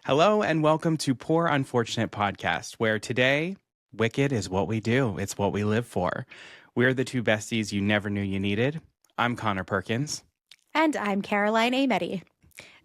Hello and welcome to Poor Unfortunate Podcast, where today, Wicked is what we do. It's what we live for. We're the two besties you never knew you needed. I'm Conor Perkins. And I'm Caroline Aimetti.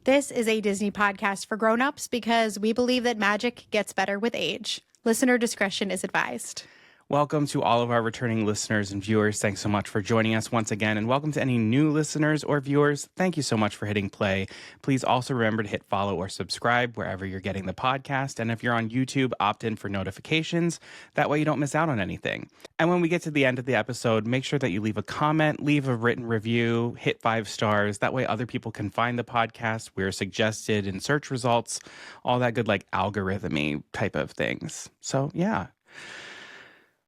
This is a Disney podcast for grown-ups because we believe that magic gets better with age. Listener discretion is advised. Welcome to all of our returning listeners and viewers. Thanks so much for joining us once again. And welcome to any new listeners or viewers. Thank you so much for hitting play. Please also remember to hit follow or subscribe wherever you're getting the podcast. And if you're on YouTube, opt in for notifications. That way you don't miss out on anything. And when we get to the end of the episode, make sure that you leave a comment, leave a written review, hit 5 stars. That way other people can find the podcast. We're suggested in search results, all that good like algorithm-y type of things. So yeah.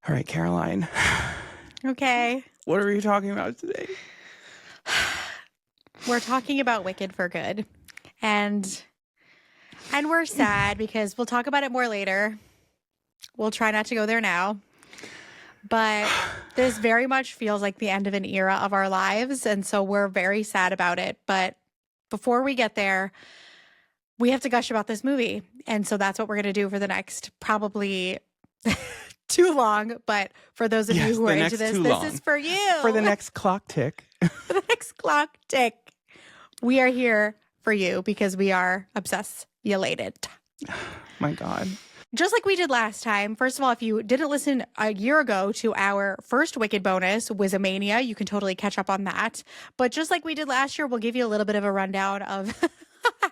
All right, Caroline. Okay. What are we talking about today? We're talking about Wicked for Good. And we're sad because we'll talk about it more later. We'll try not to go there now. But this very much feels like the end of an era of our lives. And so we're very sad about it. But before we get there, we have to gush about this movie. And so that's what we're going to do for the next probably too long. But for those of you who are into this, this is for you. For the next clock tick. For the next clock tick. We are here for you because we are obsessulated. My God. Just like we did last time, first of all, if you didn't listen a year ago to our first Wicked bonus, Wizamania, you can totally catch up on that. But just like we did last year, we'll give you a little bit of a rundown of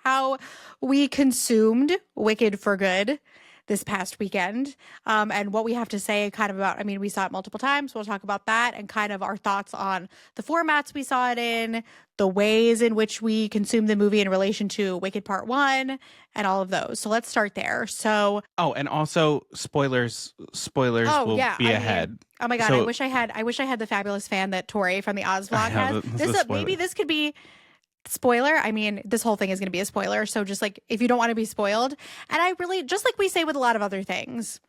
how we consumed Wicked for Good this past weekend, and what we have to say kind of about, I mean, we saw it multiple times. We'll talk about that and kind of our thoughts on the formats we saw it in, the ways in which we consumed the movie in relation to Wicked Part 1 and all of those. So let's start there. So, and also spoilers will be ahead. Oh my God. So, I wish I had the fabulous fan that Tori from the Oz vlog has. Maybe this could be spoiler. I mean, this whole thing is going to be a spoiler. So just like, if you don't want to be spoiled, and I really, just like we say with a lot of other things,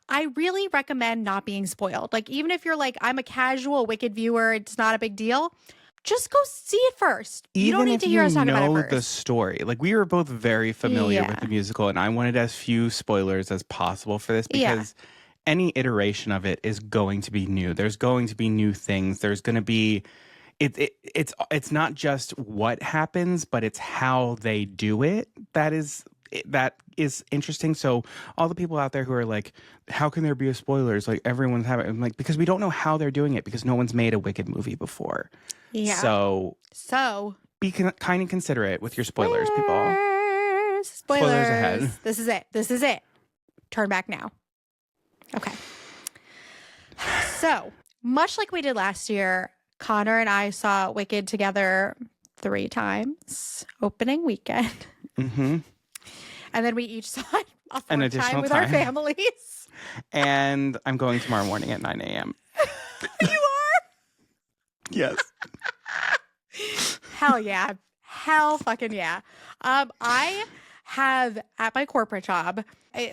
I really recommend not being spoiled. Like, even if you're like, I'm a casual Wicked viewer, it's not a big deal. Just go see it first. You don't need to hear us talk about it first. The story. Like, we were both very familiar with the musical, and I wanted as few spoilers as possible for this because any iteration of it is going to be new. There's going to be new things. There's going to be it's not just what happens, but it's how they do it that is interesting. So all the people out there who are like, how can there be a spoilers? Like, everyone's having, I'm like, because we don't know how they're doing it because no one's made a Wicked movie before. Yeah. So be kind and considerate with your spoilers, people. Spoilers ahead. This is it. Turn back now. Okay. So much like we did last year, Connor and I saw Wicked together 3 times opening weekend. Mm-hmm. And then we each saw it a 4th time with our families. And I'm going tomorrow morning at 9 a.m. You are? Yes. Hell yeah. Hell fucking yeah. I have at my corporate job,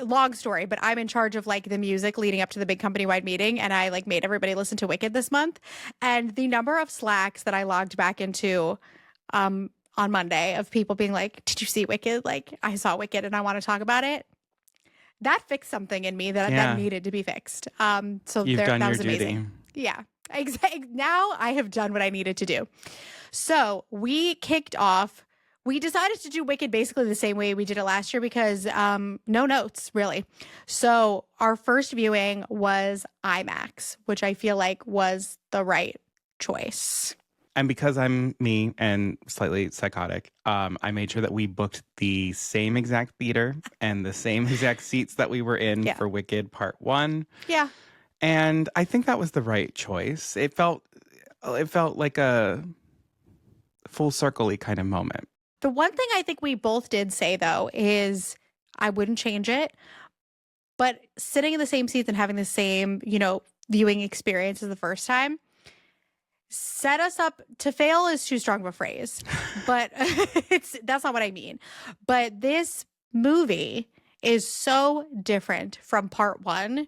long story, but I'm in charge of like the music leading up to the big company-wide meeting, and I like made everybody listen to Wicked this month. And the number of Slacks that I logged back into on Monday of people being like, did you see Wicked? Like, I saw Wicked and I want to talk about it. That fixed something in me that needed to be fixed. So that was amazing. Yeah. Exactly. Now I have done what I needed to do. So we kicked off. We decided to do Wicked basically the same way we did it last year because no notes, really. So our first viewing was IMAX, which I feel like was the right choice. And because I'm me and slightly psychotic, I made sure that we booked the same exact theater and the same exact seats that we were in for Wicked Part 1. Yeah. And I think that was the right choice. It felt like a full circle-y kind of moment. The one thing I think we both did say, though, is I wouldn't change it. But sitting in the same seats and having the same, viewing experience as the first time set us up to fail is too strong of a phrase. But that's not what I mean. But this movie is so different from Part 1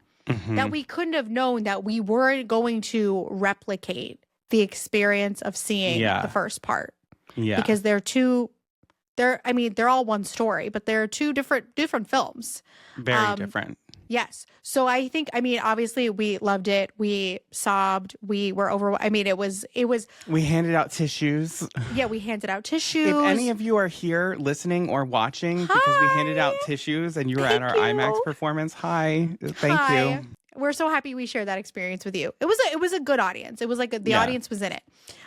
that we couldn't have known that we weren't going to replicate the experience of seeing the first part. Yeah. Because they're two they're all one story, but they're two different films. Very different. Yes. So I think, obviously we loved it. We sobbed. We were overwhelmed. it was. We handed out tissues. Yeah, we handed out tissues. If any of you are here listening or watching because we handed out tissues and you were at our IMAX performance, thank you. We're so happy we shared that experience with you. It was a good audience. It was like the audience was in it.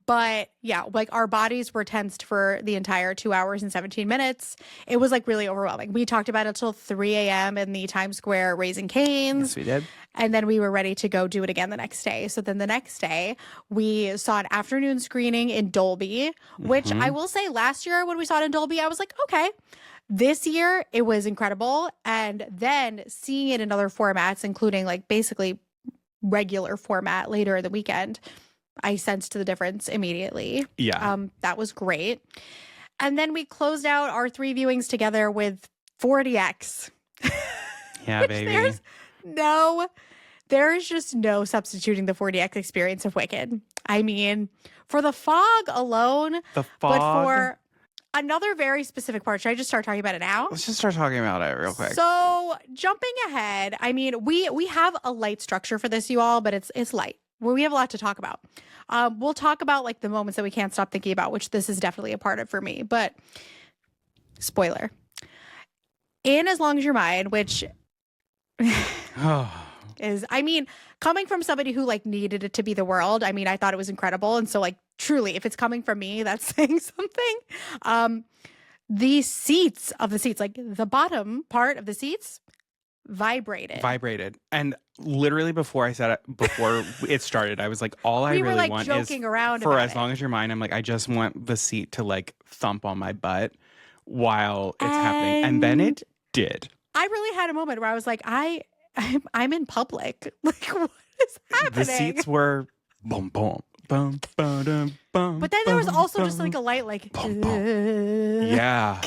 But yeah, like our bodies were tensed for the entire 2 hours and 17 minutes. It was like really overwhelming. We talked about it till 3 a.m. in the Times Square Raising Cane's. Yes, we did. And then we were ready to go do it again the next day. So then the next day, we saw an afternoon screening in Dolby, which I will say last year when we saw it in Dolby, I was like, okay. This year, it was incredible. And then seeing it in other formats, including like basically regular format later in the weekend, I sensed the difference immediately. Yeah. That was great. And then we closed out our 3 viewings together with 4DX. Yeah, baby. There's just no substituting the 4DX experience of Wicked. For the fog alone, but for another very specific part. Should I just start talking about it now? Let's just start talking about it real quick. So jumping ahead, we have a light structure for this, you all, but it's light. We have a lot to talk about. We'll talk about like the moments that we can't stop thinking about, which this is definitely a part of for me. But spoiler. In As Long as You're Mine, which is, coming from somebody who like needed it to be the world. I thought it was incredible. And so like truly, if it's coming from me, that's saying something. The seats, like the bottom part of the seats vibrated. And literally before it started, I was like, all I really want is for As Long as You're Mine. I'm like, I just want the seat to like thump on my butt while it's happening. And then it did. I really had a moment where I was like, I'm in public. Like, what is happening? The seats were boom, boom, boom, boom, boom. But then there was also just like a light, like, boom, boom. Yeah.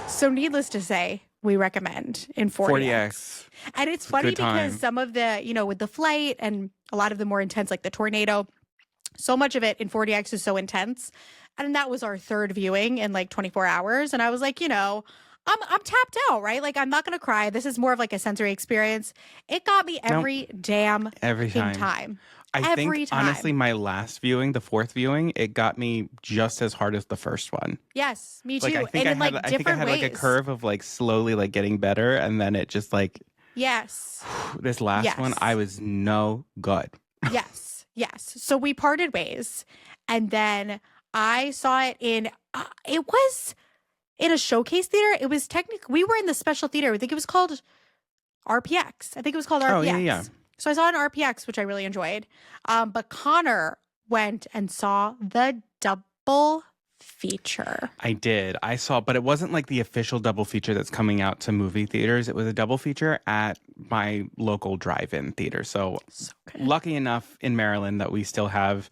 So needless to say, we recommend in 4DX. And it's funny because some of the, with the flight and a lot of the more intense, like the tornado, so much of it in 4DX is so intense. And that was our 3rd viewing in like 24 hours. And I was like, I'm tapped out, right? Like, I'm not going to cry. This is more of like a sensory experience. It got me every time. I think, honestly, my last viewing, the 4th viewing, it got me just as hard as the first one. Yes, me too. Like, I think I had like a curve of like slowly like getting better. And then it just like, yes, this last one, I was no good. Yes. So we parted ways. And then I saw it in a showcase theater. It was we were in the special theater. I think it was called RPX. Oh, yeah. So I saw it in RPX, which I really enjoyed. But Connor went and saw the double feature. I did. I saw, but it wasn't like the official double feature that's coming out to movie theaters. It was a double feature at my local drive-in theater. So lucky enough in Maryland that we still have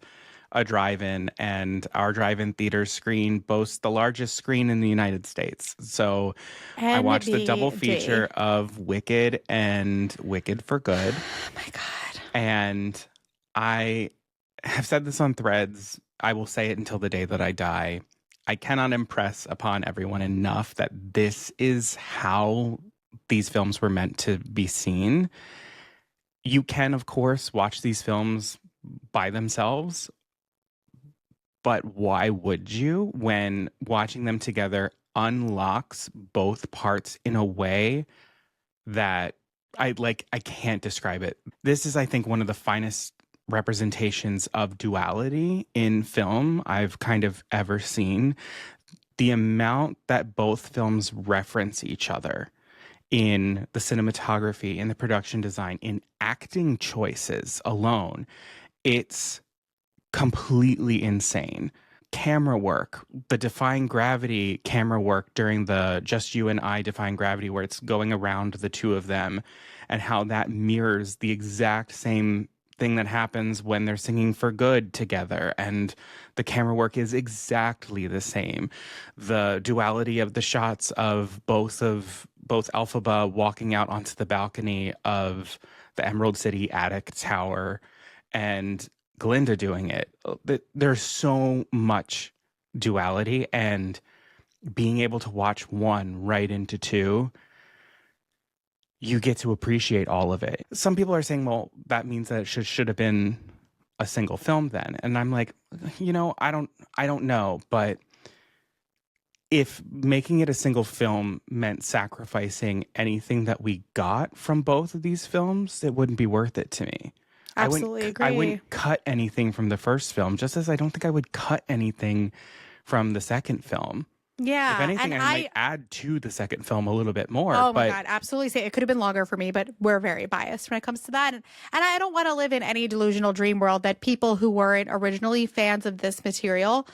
a drive-in, and our drive-in theater screen boasts the largest screen in the United States. So I watched the double feature of Wicked and Wicked for Good. Oh my God. And I have said this on Threads. I will say it until the day that I die. I cannot impress upon everyone enough that this is how these films were meant to be seen. You can, of course, watch these films by themselves, but why would you, when watching them together unlocks both parts in a way that I can't describe it. This is, I think, one of the finest representations of duality in film I've kind of ever seen. The amount that both films reference each other in the cinematography, in the production design, in acting choices alone, it's completely insane. Camera work, the Defying Gravity camera work during the Just You and I Defying Gravity, where it's going around the two of them, and how that mirrors the exact same thing that happens when they're singing For Good together, and the camera work is exactly the same. The duality of the shots of both Elphaba walking out onto the balcony of the Emerald City attic tower and Glinda doing it. There's so much duality, and being able to watch one right into two, you get to appreciate all of it. Some people are saying, well, that means that it should have been a single film then. And I'm like, I don't know, but if making it a single film meant sacrificing anything that we got from both of these films, it wouldn't be worth it to me. Absolutely agree. I wouldn't cut anything from the first film, just as I don't think I would cut anything from the second film. Yeah. If anything, I might add to the second film a little bit more. Oh my God, absolutely. It could have been longer for me, but we're very biased when it comes to that. And I don't want to live in any delusional dream world that people who weren't originally fans of this material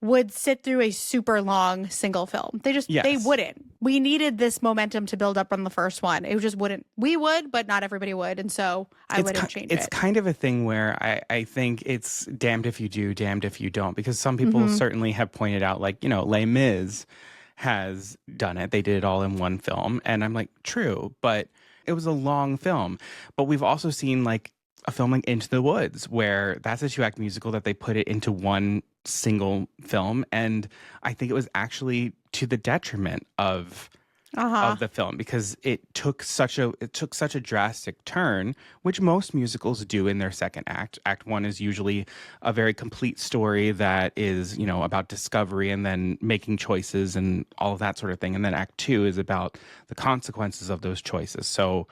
would sit through a super long single film. They wouldn't. We needed this momentum to build up from the first one. It just wouldn't. We would, but not everybody would. And so I wouldn't change it. It's kind of a thing where I think it's damned if you do, damned if you don't, because some people certainly have pointed out, like, Les Mis has done it. They did it all in one film. And I'm like, true, but it was a long film. But we've also seen like a film like Into the Woods, where that's a 2-act musical that they put it into one single film, and I think it was actually to the detriment of the film, because it took such a drastic turn, which most musicals do in their second act. Act one is usually a very complete story that is, about discovery and then making choices and all of that sort of thing, and then act two is about the consequences of those choices. So,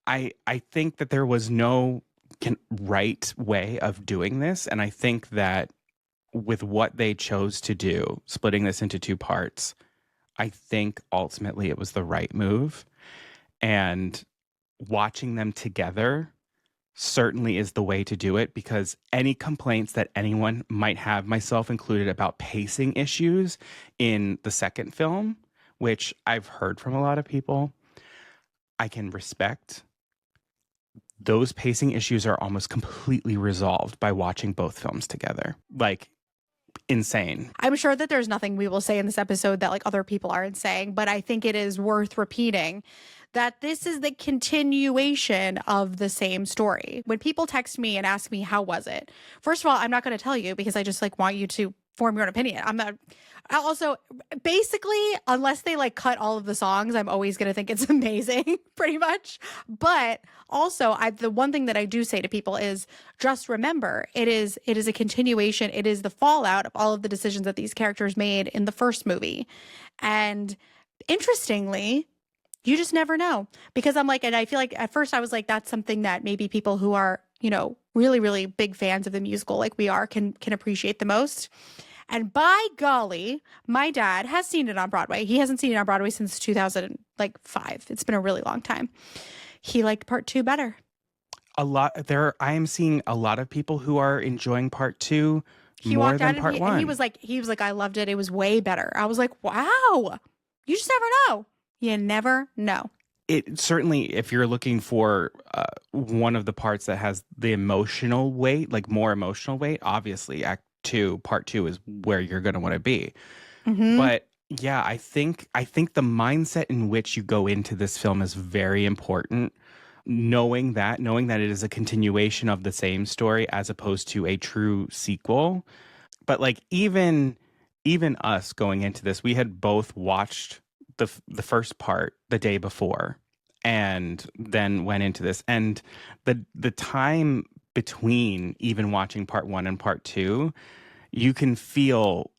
I think that there was no right way of doing this. And I think that with what they chose to do, splitting this into two parts, I think ultimately it was the right move. And watching them together certainly is the way to do it, because any complaints that anyone might have, myself included, about pacing issues in the second film, which I've heard from a lot of people, I can respect. Those pacing issues are almost completely resolved by watching both films together. Like, insane. I'm sure that there's nothing we will say in this episode that like other people aren't saying, but I think it is worth repeating that this is the continuation of the same story. When people text me and ask me, how was it? First of all, I'm not going to tell you, because I just like want you to form your own opinion. I also, basically, unless they like cut all of the songs, I'm always going to think it's amazing, pretty much. But also, the one thing that I do say to people is just remember, it is a continuation. It is the fallout of all of the decisions that these characters made in the first movie. And interestingly, you just never know, because I'm like, and I feel like at first I was like, that's something that maybe people who are, really, really big fans of the musical like we are can appreciate the most. And by golly, my dad has seen it on Broadway. He hasn't seen it on Broadway since 2005. It's been a really long time. He liked part two better. I am seeing a lot of people who are enjoying part two more than part one. And he was like, I loved it. It was way better. I was like, wow, you just never know. You never know. It certainly, if you're looking for one of the parts that has the emotional weight, like more emotional weight, obviously part two is where you're going to want to be. But yeah, I think the mindset in which you go into this film is very important. Knowing that it is a continuation of the same story as opposed to a true sequel. But like even us going into this, we had both watched the first part the day before and then went into this, and the time between even watching part one and part two, you can feel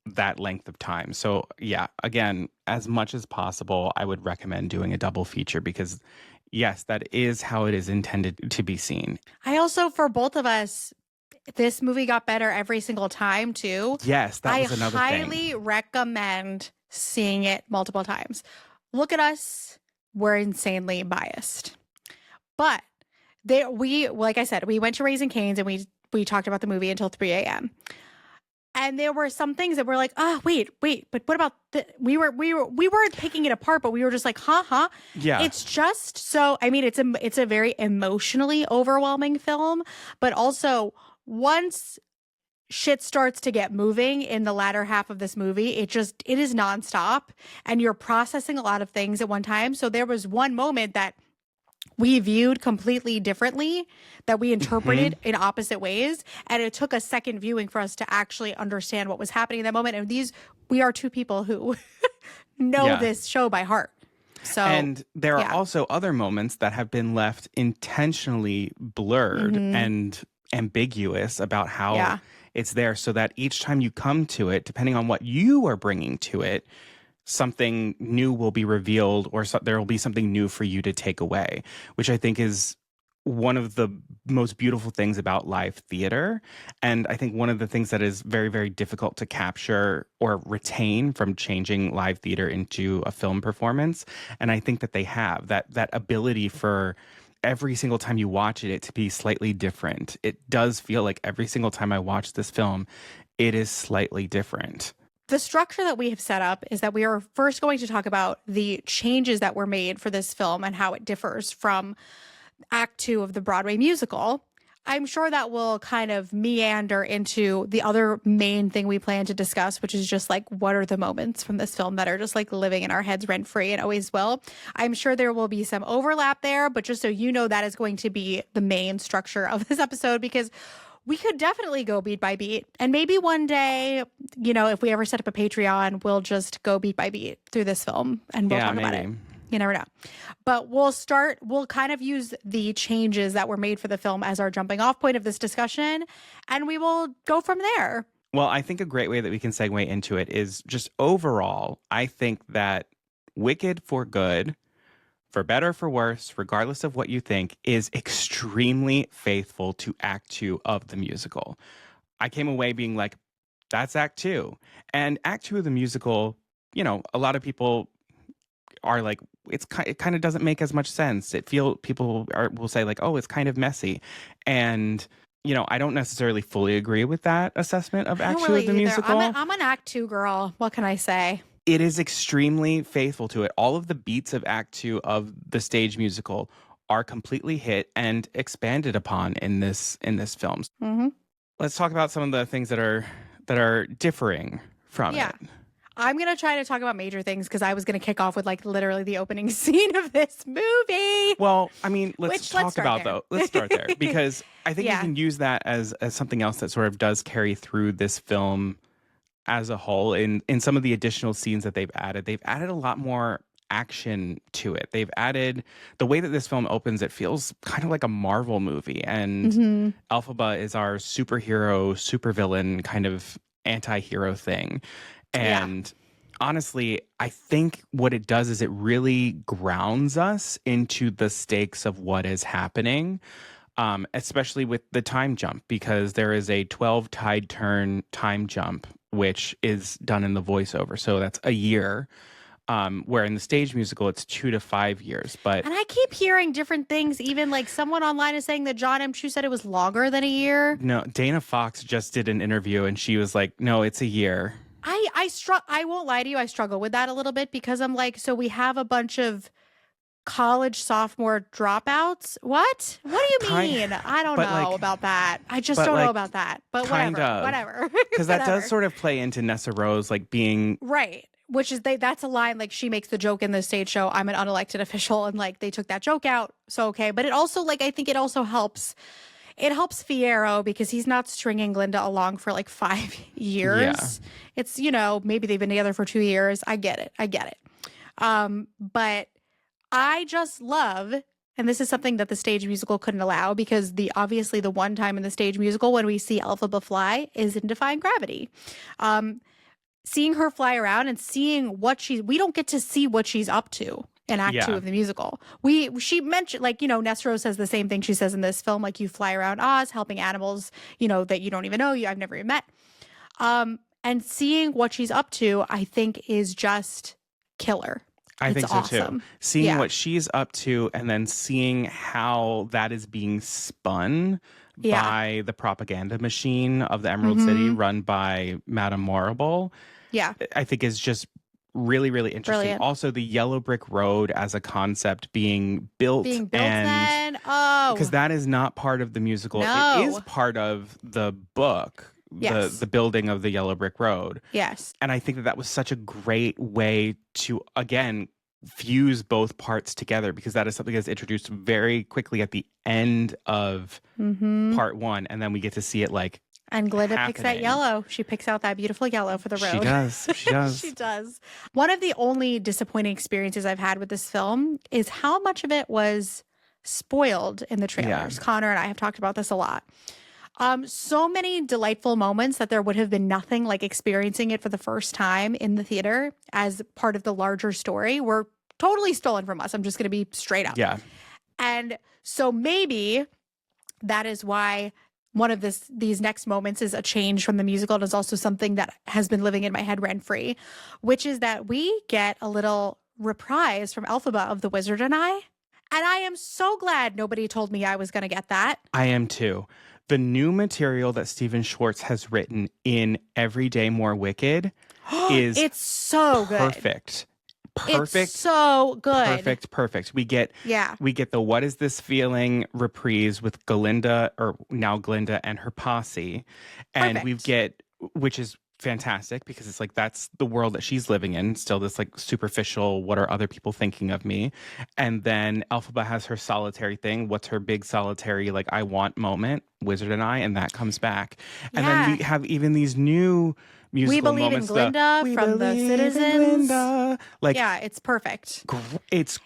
that length of time. So yeah, again, as much as possible, I would recommend doing a double feature, because yes, that is how it is intended to be seen. I also, for both of us, this movie got better every single time too. Yes, that was another thing. I highly recommend seeing it multiple times. Look at us. We're insanely biased. But like I said, we went to Raising Cane's and we talked about the movie until 3 a.m. And there were some things that were like, wait, but what about we weren't picking it apart, but we were just like, huh? Yeah. It's just so, I mean, it's a very emotionally overwhelming film, but also once shit starts to get moving in the latter half of this movie, it is nonstop, and you're processing a lot of things at one time. So there was one moment that we viewed completely differently, that we interpreted in opposite ways. And it took a second viewing for us to actually understand what was happening in that moment. And we are two people who know this show by heart. So, and there are also other moments that have been left intentionally blurred and ambiguous about how it's there, so that each time you come to it, depending on what you are bringing to it, something new will be revealed, or there will be something new for you to take away, which I think is one of the most beautiful things about live theater. And I think one of the things that is very, very difficult to capture or retain from changing live theater into a film performance. And I think that they have that ability for every single time you watch it to be slightly different. It does feel like every single time I watch this film, it is slightly different. The structure that we have set up is that we are first going to talk about the changes that were made for this film and how it differs from Act 2 of the Broadway musical. I'm sure that will kind of meander into the other main thing we plan to discuss, which is just like, what are the moments from this film that are just like living in our heads rent free and always will. I'm sure there will be some overlap there, but just so you know, that is going to be the main structure of this episode, because we could definitely go beat by beat. And maybe one day, if we ever set up a Patreon, we'll just go beat by beat through this film and we'll talk about it. You never know. But we'll kind of use the changes that were made for the film as our jumping off point of this discussion, and we will go from there. Well, I think a great way that we can segue into it is just overall, I think that Wicked for Good, for better, for worse, regardless of what you think, is extremely faithful to Act 2 of the musical. I came away being like, that's Act 2. And Act 2 of the musical, a lot of people are like, it kind of doesn't make as much sense. People will say like, oh, it's kind of messy. And, I don't necessarily fully agree with that assessment of Act 2 of the musical. I'm an Act 2 girl. What can I say? It is extremely faithful to it. All of the beats of Act 2 of the stage musical are completely hit and expanded upon in this film. Mm-hmm. Let's talk about some of the things that are differing from it. I'm going to try to talk about major things because I was going to kick off with like literally the opening scene of this movie. Well, I mean, let's start there because I think you can use that as something else that sort of does carry through this film as a whole. In some of the additional scenes that they've added a lot more action to it. They've added the way that this film opens. It feels kind of like a Marvel movie, and Elphaba is our superhero, supervillain kind of anti-hero thing. And honestly, I think what it does is it really grounds us into the stakes of what is happening, especially with the time jump, because there is a 12 tide turn time jump, which is done in the voiceover. So that's a year, where in the stage musical, it's 2 to 5 years. And I keep hearing different things. Even like someone online is saying that John M. Chu said it was longer than a year. No, Dana Fox just did an interview and she was like, no, it's a year. I won't lie to you. I struggle with that a little bit because I'm like, so we have a bunch of college sophomore dropouts. What do you mean? I don't know about that. I just don't know about that. But whatever. Because that does sort of play into Nessa Rose like being right. Which is that's a line, like she makes the joke in the stage show, I'm an unelected official, and like they took that joke out. So okay. But it also like I think it also helps. It helps Fierro because he's not stringing Glinda along for like 5 years. Yeah. It's, maybe they've been together for 2 years. I get it. But I just love, and this is something that the stage musical couldn't allow, because obviously the one time in the stage musical when we see Elphaba fly is in Defying Gravity. Seeing her fly around and seeing we don't get to see what she's up to in Act 2 of the musical. She mentioned, like, Nessro says the same thing she says in this film, like, you fly around Oz helping animals, that you don't even know, I've never even met. And seeing what she's up to, I think is just killer. I think so awesome. Too. Seeing what she's up to and then seeing how that is being spun by the propaganda machine of the Emerald City run by Madame Morrible. Yeah. I think is just really, really interesting. Brilliant. Also, the yellow brick road as a concept being built then. Oh. Because that is not part of the musical. No. It is part of the book. Yes. The building of the yellow brick road. Yes. And I think that was such a great way to, again, fuse both parts together, because that is something that's introduced very quickly at the end of part one, and then we get to see it like and Glinda happening. picks that yellow. She picks out that beautiful yellow for the road. She does. She does. She does. One of the only disappointing experiences I've had with this film is how much of it was spoiled in the trailers. Connor and I have talked about this a lot. So many delightful moments that there would have been nothing like experiencing it for the first time in the theater as part of the larger story were totally stolen from us. I'm just going to be straight up. Yeah. And so maybe that is why one of these next moments is a change from the musical. And is also something that has been living in my head rent free, which is that we get a little reprise from Elphaba of The Wizard and I. And I am so glad nobody told me I was going to get that. I am too. The new material that Stephen Schwartz has written in Everyday More Wicked is it's so good. Perfect. It's so good. Perfect. We get the What Is This Feeling reprise with Glinda, or now Glinda and her posse. And we get, which is fantastic, because it's like that's the world that she's living in, still this like superficial, what are other people thinking of me? And then Elphaba has her solitary thing. What's her big solitary like I want moment? Wizard and I, and that comes back. And then we have even these new musical We Believe moments, in Glinda from the Citizens. Like, yeah, it's perfect. It's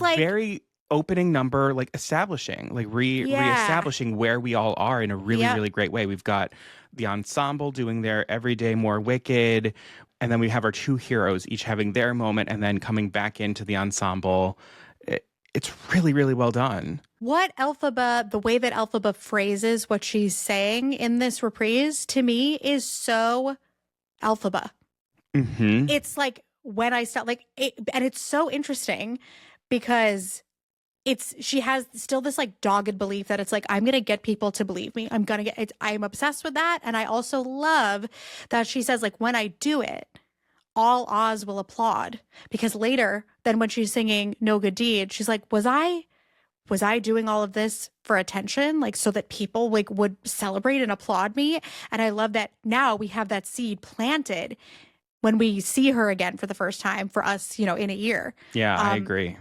like very opening number, like establishing, like reestablishing where we all are in a really, really great way. We've got the ensemble doing their Everyday More Wicked, and then we have our two heroes each having their moment and then coming back into the ensemble. It's really, really well done. What Elphaba, the way that Elphaba phrases what she's saying in this reprise, to me is so Elphaba. It's like when I start and it's so interesting because she has still this like dogged belief that it's like, I'm going to get people to believe me. I'm obsessed with that. And I also love that she says like, when I do it, all Oz will applaud, because later then when she's singing No Good Deed, she's like, was I doing all of this for attention? Like so that people like would celebrate and applaud me. And I love that now we have that seed planted when we see her again for the first time for us, in a year. Yeah, I agree.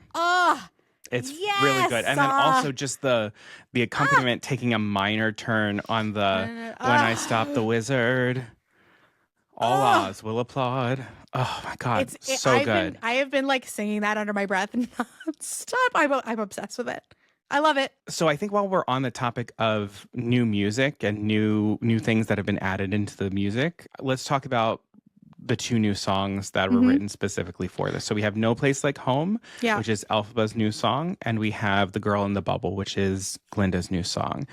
It's really good. And then also just the accompaniment taking a minor turn on the When I Stop the Wizard, all Oz will applaud. Oh my God, so good. I have been like singing that under my breath and stop. I'm obsessed with it. I love it. So I think while we're on the topic of new music and new things that have been added into the music, let's talk about the two new songs that were written specifically for this. So we have No Place Like Home, which is Elphaba's new song, and we have The Girl in the Bubble, which is Glinda's new song.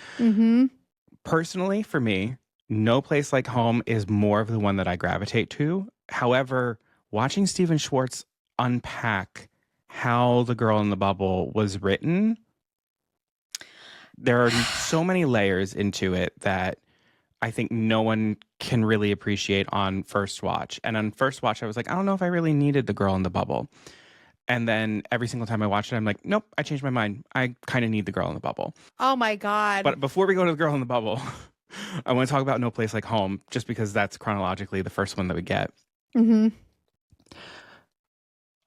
Personally, for me, No Place Like Home is more of the one that I gravitate to. However, watching Stephen Schwartz unpack how The Girl in the Bubble was written, there are so many layers into it that I think no one can really appreciate on first watch. And on first watch, I was like, I don't know if I really needed The Girl in the Bubble. And then every single time I watch it, I'm like, nope, I changed my mind. I kind of need The Girl in the Bubble. Oh my God. But before we go to The Girl in the Bubble, I want to talk about No Place Like Home, just because that's chronologically the first one that we get.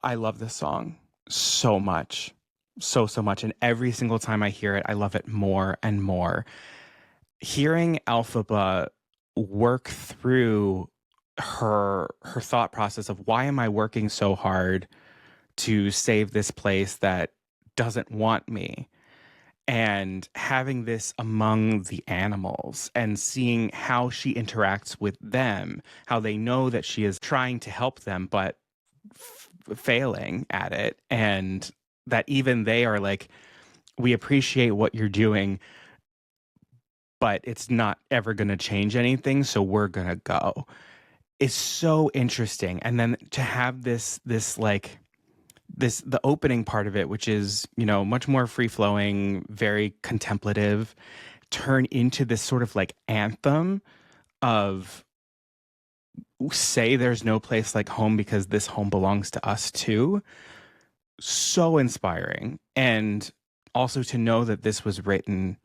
I love this song so much. So much. And every single time I hear it, I love it more and more. Hearing Elphaba work through her thought process of, why am I working so hard to save this place that doesn't want me? And having this among the animals and seeing how she interacts with them, how they know that she is trying to help them, but failing at it. And that even they are like, we appreciate what you're doing, but it's not ever going to change anything, so we're going to go. It's so interesting. And then to have the opening part of it, which is, much more free-flowing, very contemplative, turn into this sort of like anthem of, say there's no place like home because this home belongs to us too. So inspiring. And also to know that this was written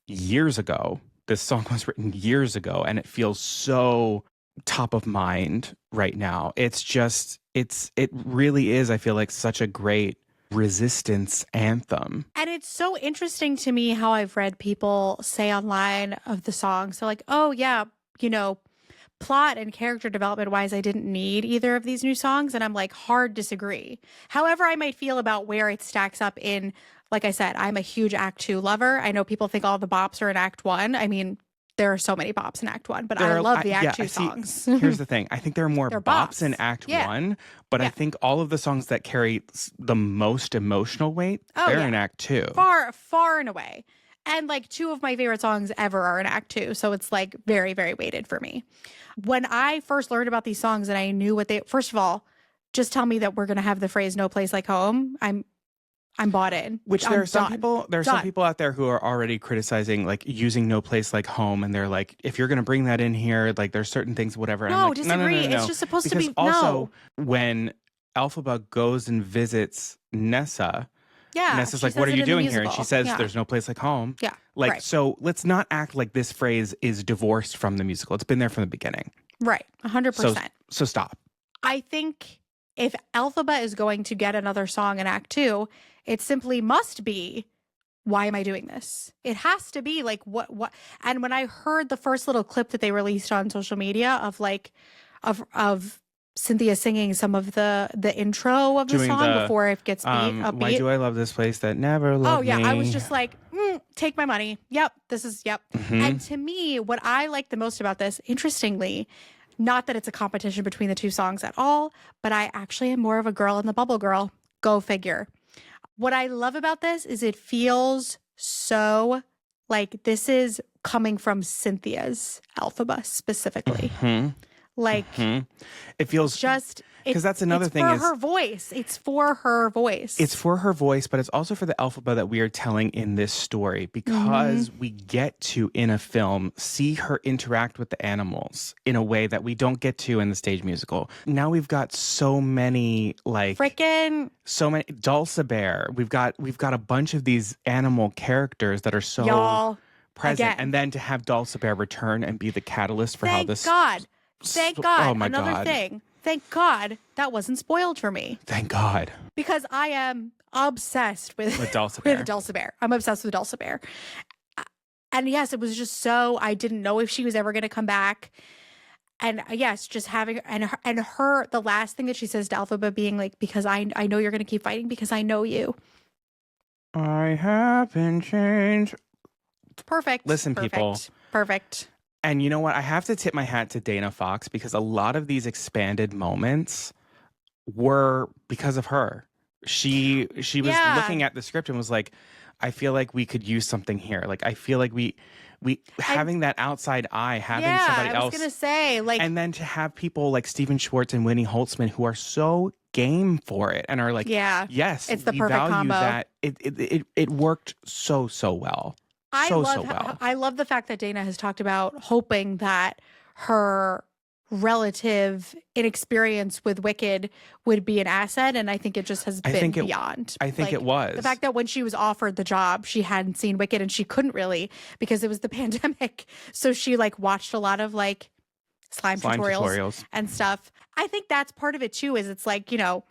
years ago. This song was written years ago, and it feels so top of mind right now. It's just, it really is, I feel like, such a great resistance anthem. And it's so interesting to me how I've read people say online of the song. So like, oh yeah, you know, plot and character development wise, I didn't need either of these new songs. And I'm like, hard disagree. However, I might feel about where it stacks up in, like I said, I'm a huge Act 2 lover. I know people think all the bops are in Act 1. I mean, there are so many bops in Act 1, but I love the Act 2 songs. Here's the thing. I think there are more bops in Act 1, but I think all of the songs that carry the most emotional weight, they're in Act 2. Far, far and away. And like 2 of my favorite songs ever are in Act 2. So it's like very, very weighted for me. When I first learned about these songs and I knew what they, first of all, just tell me that we're going to have the phrase "no place like home." I'm bought in. Which there are some people out there who are already criticizing like using "no place like home," and they're like, if you're going to bring that in here, like there's certain things, whatever. And no, I'm like, disagree. No. It's just supposed to be also when Elphaba goes and visits Nessa. Yeah, Nessa's like, what are you doing here? And she says, there's no place like home. Yeah. Like, so let's not act like this phrase is divorced from the musical. It's been there from the beginning. Right. 100%. So stop. I think if Elphaba is going to get another song in Act 2, it simply must be, why am I doing this? It has to be like, what? And when I heard the first little clip that they released on social media of like, of Cynthia singing some of the intro of the song before it gets upbeat. Why do I love this place that never loved me? Oh, yeah. I was just like, take my money. Yep. Mm-hmm. And to me, what I like the most about this, interestingly, not that it's a competition between the 2 songs at all, but I actually am more of a girl in the bubble girl. Go figure. What I love about this is it feels so like this is coming from Cynthia's Elphaba specifically. Mm-hmm. Like, it feels just because that's another thing. It's for her voice. It's for her voice. It's for her voice, but it's also for the Elphaba that we are telling in this story because we get to, in a film, see her interact with the animals in a way that we don't get to in the stage musical. Now we've got so many so many Dulcibert. We've got a bunch of these animal characters that are so present, and then to have Dulcibert return and be the catalyst for how this. Thank God. Oh my Another God. thing. Thank God that wasn't spoiled for me. Thank God. Because I am obsessed with Dulcibert. with Dulcibert. I'm obsessed with Dulcibert. And yes, it was just so, I didn't know if she was ever going to come back. And yes, just having, and her, the last thing that she says to Elphaba being like, because I know you're going to keep fighting because I know you. I haven't changed. Perfect. Listen, people. Perfect. And you know what? I have to tip my hat to Dana Fox because a lot of these expanded moments were because of her. She was looking at the script and was like, I feel like we could use something here. Like, I feel like we having that outside eye, having somebody else. I was going to say, like, and then to have people like Steven Schwartz and Winnie Holtzman who are so game for it and are like, yes, it's the perfect combo. That. It worked so well. I love the fact that Dana has talked about hoping that her relative inexperience with Wicked would be an asset, and I think it just has been beyond. I think it was. The fact that when she was offered the job, she hadn't seen Wicked and she couldn't really because it was the pandemic. So she like watched a lot of like slime tutorials and stuff. I think that's part of it too, is it's like, you know,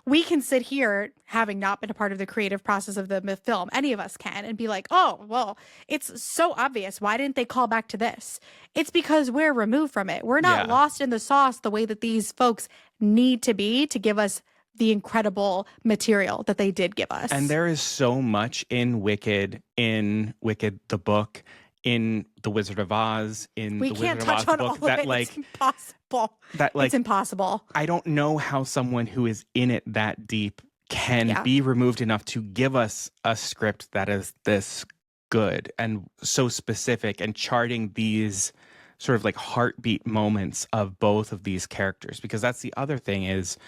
we can sit here, having not been a part of the creative process of the film, any of us can, and be like, oh, well, it's so obvious. Why didn't they call back to this? It's because we're removed from it. We're not lost in the sauce the way that these folks need to be to give us the incredible material that they did give us. And there is so much in Wicked the book, in The Wizard of Oz, in The Wizard of Oz, the book, that like it's impossible. That like it's impossible. I don't know how someone who is in it that deep can be removed enough to give us a script that is this good and so specific and charting these sort of like heartbeat moments of both of these characters. Because that's the other thing is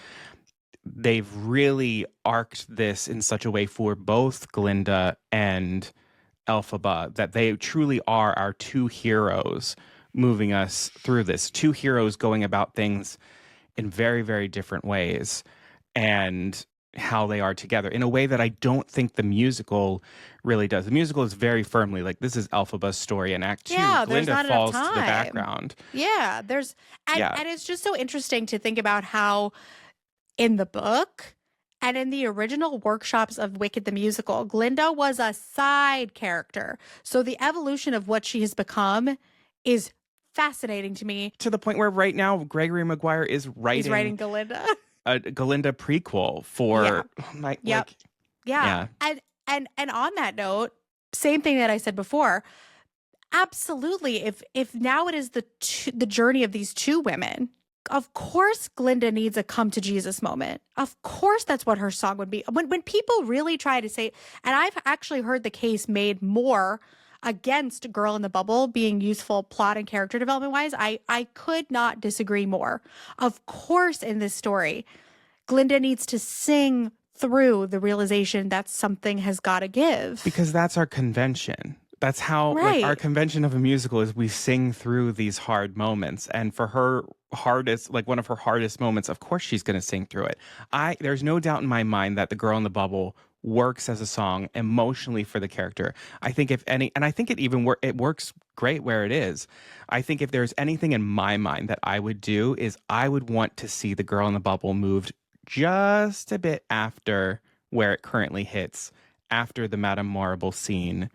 they've really arced this in such a way for both Glinda and Elphaba that they truly are our 2 heroes moving us through this. 2 heroes going about things in very, very different ways. And how they are together in a way that I don't think the musical really does. The musical is very firmly like, this is Elphaba's story, and Act 2, Yeah, there's Glinda not enough falls to the time. background. Yeah, and it's just so interesting to think about how in the book and in the original workshops of Wicked the Musical, Glinda was a side character. So the evolution of what she has become is fascinating to me. To the point where right now Gregory Maguire is writing, He's writing Glinda. A Glinda prequel for Yeah. And on that note, same thing that I said before. Absolutely. If now it is the journey of these two women, of course Glinda needs a come to Jesus moment. Of course that's what her song would be. When people really try to say, and I've actually heard the case made more against Girl in the Bubble being useful plot and character development wise, I could not disagree more. Of course in this story, Glinda needs to sing through the realization that something has got to give. Because that's our convention. That's how like, our convention of a musical is we sing through these hard moments. And for her hardest, like one of her hardest moments, of course she's going to sing through it. There's no doubt in my mind that The Girl in the Bubble works as a song emotionally for the character. I think if any, and I think it works great where it is. I think if there's anything in my mind that I would do is I would want to see The Girl in the Bubble moved just a bit after where it currently hits, after the Madame Marble scene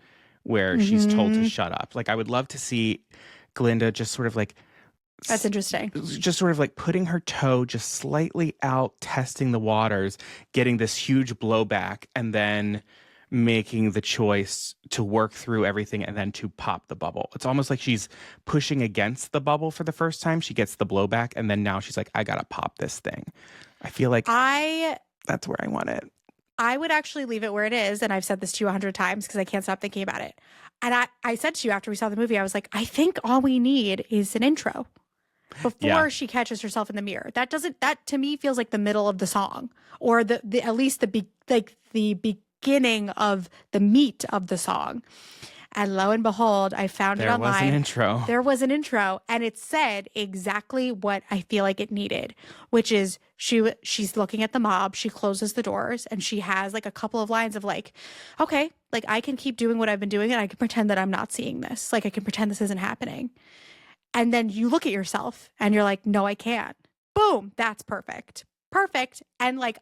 where she's told to shut up. Like, I would love to see Glinda just sort of like... That's interesting. Just sort of like putting her toe just slightly out, testing the waters, getting this huge blowback, and then making the choice to work through everything and then to pop the bubble. It's almost like she's pushing against the bubble for the first time. She gets the blowback, and then now she's like, I gotta pop this thing. I feel like that's where I want it. I would actually leave it where it is. And I've said this to you 100 times because I can't stop thinking about it. And I said to you after we saw the movie, I was like, I think all we need is an intro before she catches herself in the mirror. That to me feels like the middle of the song, or at least the beginning of the meat of the song. And lo and behold, I found it online. There was an intro. There was an intro, and it said exactly what I feel like it needed, which is she's looking at the mob, she closes the doors, and she has like a couple of lines of like, okay, like I can keep doing what I've been doing, and I can pretend that I'm not seeing this. Like I can pretend this isn't happening. And then you look at yourself, and you're like, no, I can't. Boom, that's perfect. Perfect. And like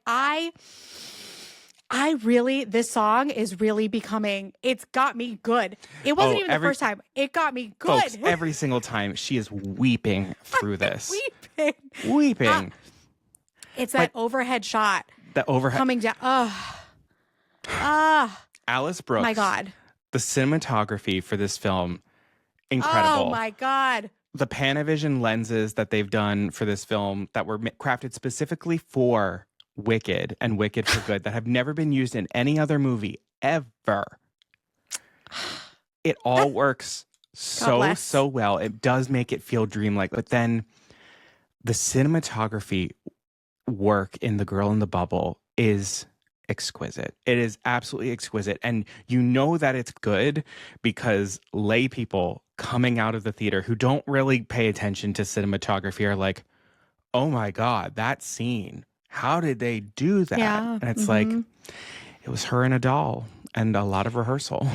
this song is really becoming, it's got me good. It wasn't even the first time. It got me good. Folks, every single time she is weeping through this. Weeping. It's that overhead shot. The overhead. Coming down. Alice Brooks. My God. The cinematography for this film, incredible. Oh my God. The Panavision lenses that they've done for this film that were crafted specifically for Wicked and Wicked for Good that have never been used in any other movie ever. It all works so well. It does make it feel dreamlike, but then the cinematography work in The Girl in the Bubble is exquisite. It is absolutely exquisite, and you know that it's good because lay people coming out of the theater who don't really pay attention to cinematography are like, oh my God, that scene. How did they do that? Yeah. And it's like, it was her and a doll and a lot of rehearsal.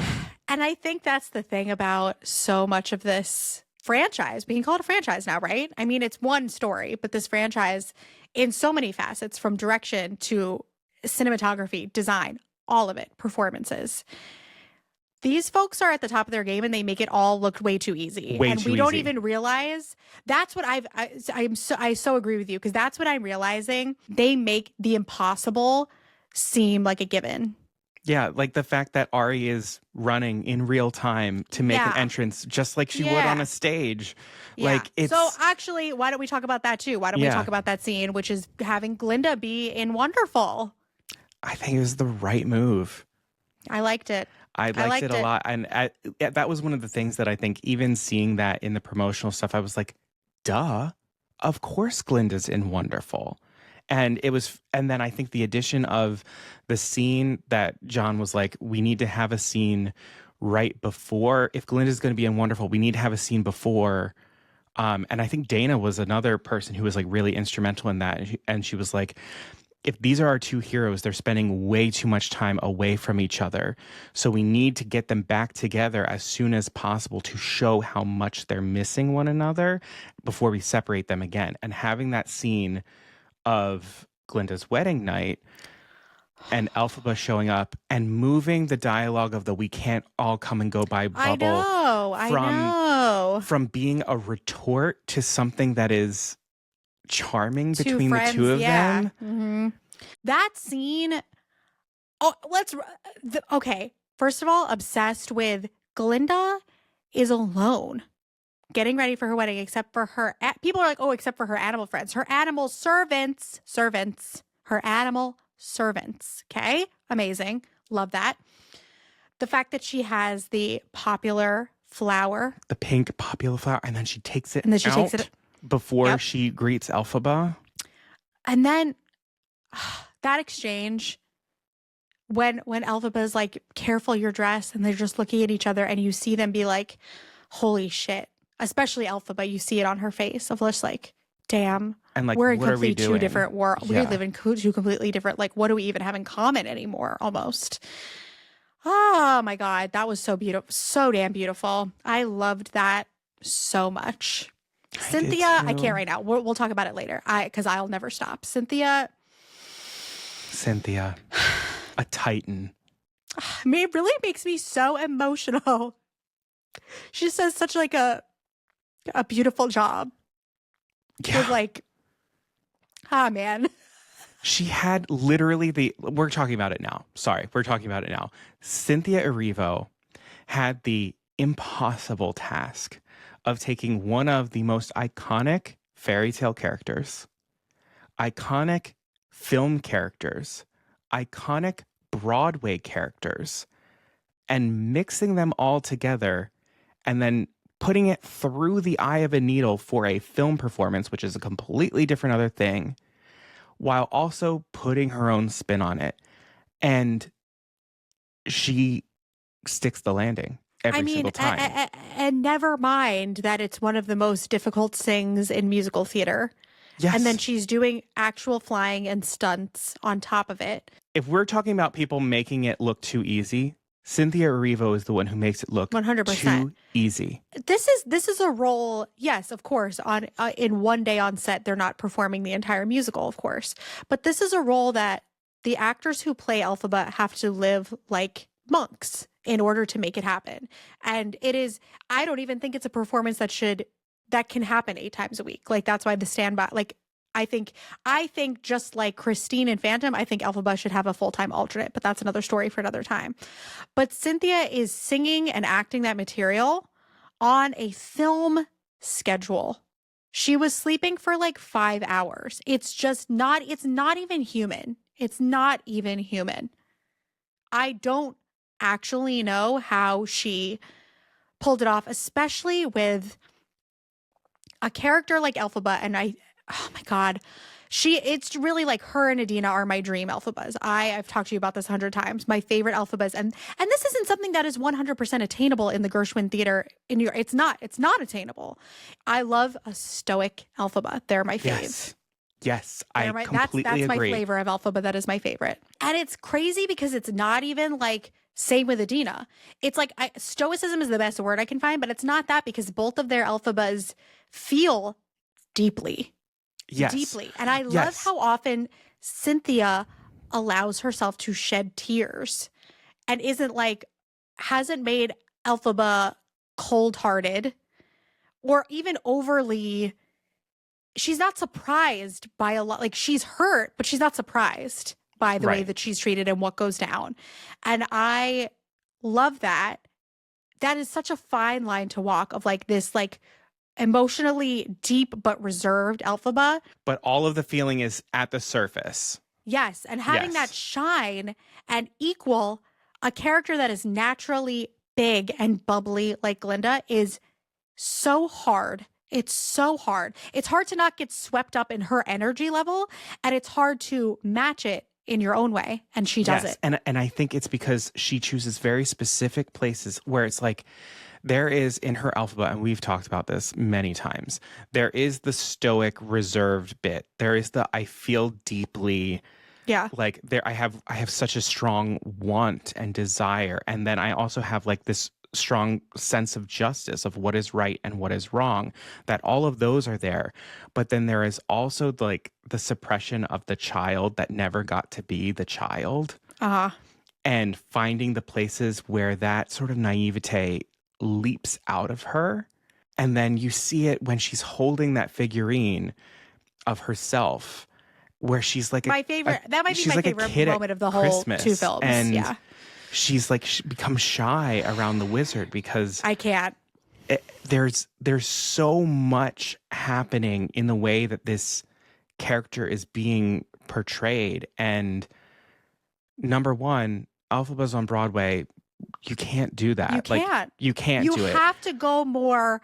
And I think that's the thing about so much of this franchise. We can call it a franchise now, right? I mean, it's one story, but this franchise in so many facets, from direction to cinematography, design, all of it, performances. These folks are at the top of their game, and they make it all look way too easy. We don't even realize. That's what I so agree with you, because that's what I'm realizing. They make the impossible seem like a given. Yeah, like the fact that Ari is running in real time to make an entrance just like she would on a stage. Yeah. Like it's... So actually, why don't we talk about that too? Why don't we talk about that scene, which is having Glinda be in Wonderful? I think it was the right move. I liked it. I liked it a lot. And that was one of the things that I think, even seeing that in the promotional stuff, I was like, duh, of course Glinda's in Wonderful. And then I think the addition of the scene that John was like, we need to have a scene right before, if Glinda's going to be in Wonderful, we need to have a scene before. And I think Dana was another person who was like really instrumental in that. And she was like, if these are our two heroes, they're spending way too much time away from each other. So we need to get them back together as soon as possible to show how much they're missing one another before we separate them again. And having that scene of Glinda's wedding night and Elphaba showing up and moving the dialogue of the "we can't all come and go" by bubble. I know. From being a retort to something that is charming between the two of them. Mm-hmm. That scene. Okay. First of all, obsessed with Glinda is alone, getting ready for her wedding, except for her. People are like, oh, except for her animal friends, her animal servants, her animal servants. Okay. Amazing. Love that. The fact that she has the popular flower, the pink popular flower, and then she takes it before she greets Elphaba. And then that exchange when Elphaba's like, careful your dress, and they're just looking at each other and you see them be like, holy shit. Especially Elphaba, you see it on her face of just like, damn, and like, we're in what are we completely doing? two different worlds. We live in two completely different, like, what do we even have in common anymore? Almost. Oh my God. That was so beautiful. So damn beautiful. I loved that so much. Cynthia, I can't right now. We'll talk about it later. Because I'll never stop. Cynthia, a titan. It really makes me so emotional. She says such like a beautiful job. Yeah. With like, man. She had literally we're talking about it now. Sorry, we're talking about it now. Cynthia Erivo had the impossible task of taking one of the most iconic fairy tale characters, iconic film characters, iconic Broadway characters, and mixing them all together and then putting it through the eye of a needle for a film performance, which is a completely different other thing, while also putting her own spin on it. And she sticks the landing every single time. And never mind that it's one of the most difficult things in musical theater. Yes. And then she's doing actual flying and stunts on top of it. If we're talking about people making it look too easy, Cynthia Erivo is the one who makes it look 100% too easy. This is a role, yes, of course, on in one day on set, they're not performing the entire musical, of course. But this is a role that the actors who play Elphaba have to live like monks in order to make it happen. And it is, I don't even think it's a performance that can happen 8 times a week. Like, that's why the standby, like, I think just like Christine and Phantom, I think Elphaba should have a full-time alternate, but that's another story for another time. But Cynthia is singing and acting that material on a film schedule. She was sleeping for like 5 hours. It's not even human. It's not even human. I don't actually know how she pulled it off, especially with a character like Elphaba. And oh my God, it's really like her and Adina are my dream Elphabas. I've talked to you about this 100 times. My favorite Elphabas. And this isn't something that is 100% attainable in the Gershwin Theater in New York. It's not attainable. I love a stoic Elphaba. They're my fave. Yes, I completely agree. That's my flavor of Elphaba. That is my favorite. And it's crazy because it's not even like, same with Adina. It's like, stoicism is the best word I can find, but it's not that, because both of their Elphabas feel deeply. Yes. Deeply. And I love how often Cynthia allows herself to shed tears and hasn't made Elphaba cold-hearted or even overly. She's not surprised by a lot. Like, she's hurt, but she's not surprised by the way that she's treated and what goes down. And I love that. That is such a fine line to walk of like this, like, emotionally deep but reserved Elphaba. But all of the feeling is at the surface. Yes. And having that shine and equal a character that is naturally big and bubbly like Glinda is so hard. It's so hard. It's hard to not get swept up in her energy level, and it's hard to match it in your own way. And she does it. And I think it's because she chooses very specific places where it's like, there is in her Elphaba, and we've talked about this many times, there is the stoic reserved bit. There is the I feel deeply Yeah. Like I have such a strong want and desire. And then I also have like this strong sense of justice of what is right and what is wrong, that all of those are there. But then there is also like the suppression of the child that never got to be the child. And finding the places where that sort of naivete leaps out of her. And then you see it when she's holding that figurine of herself, where she's like that might be my favorite moment of the whole Christmas, two films. and she's like becomes shy around the wizard because I can't. There's so much happening in the way that this character is being portrayed. And number one, Elphaba's on Broadway. You can't do that. You can't. You can't do it. You have to go more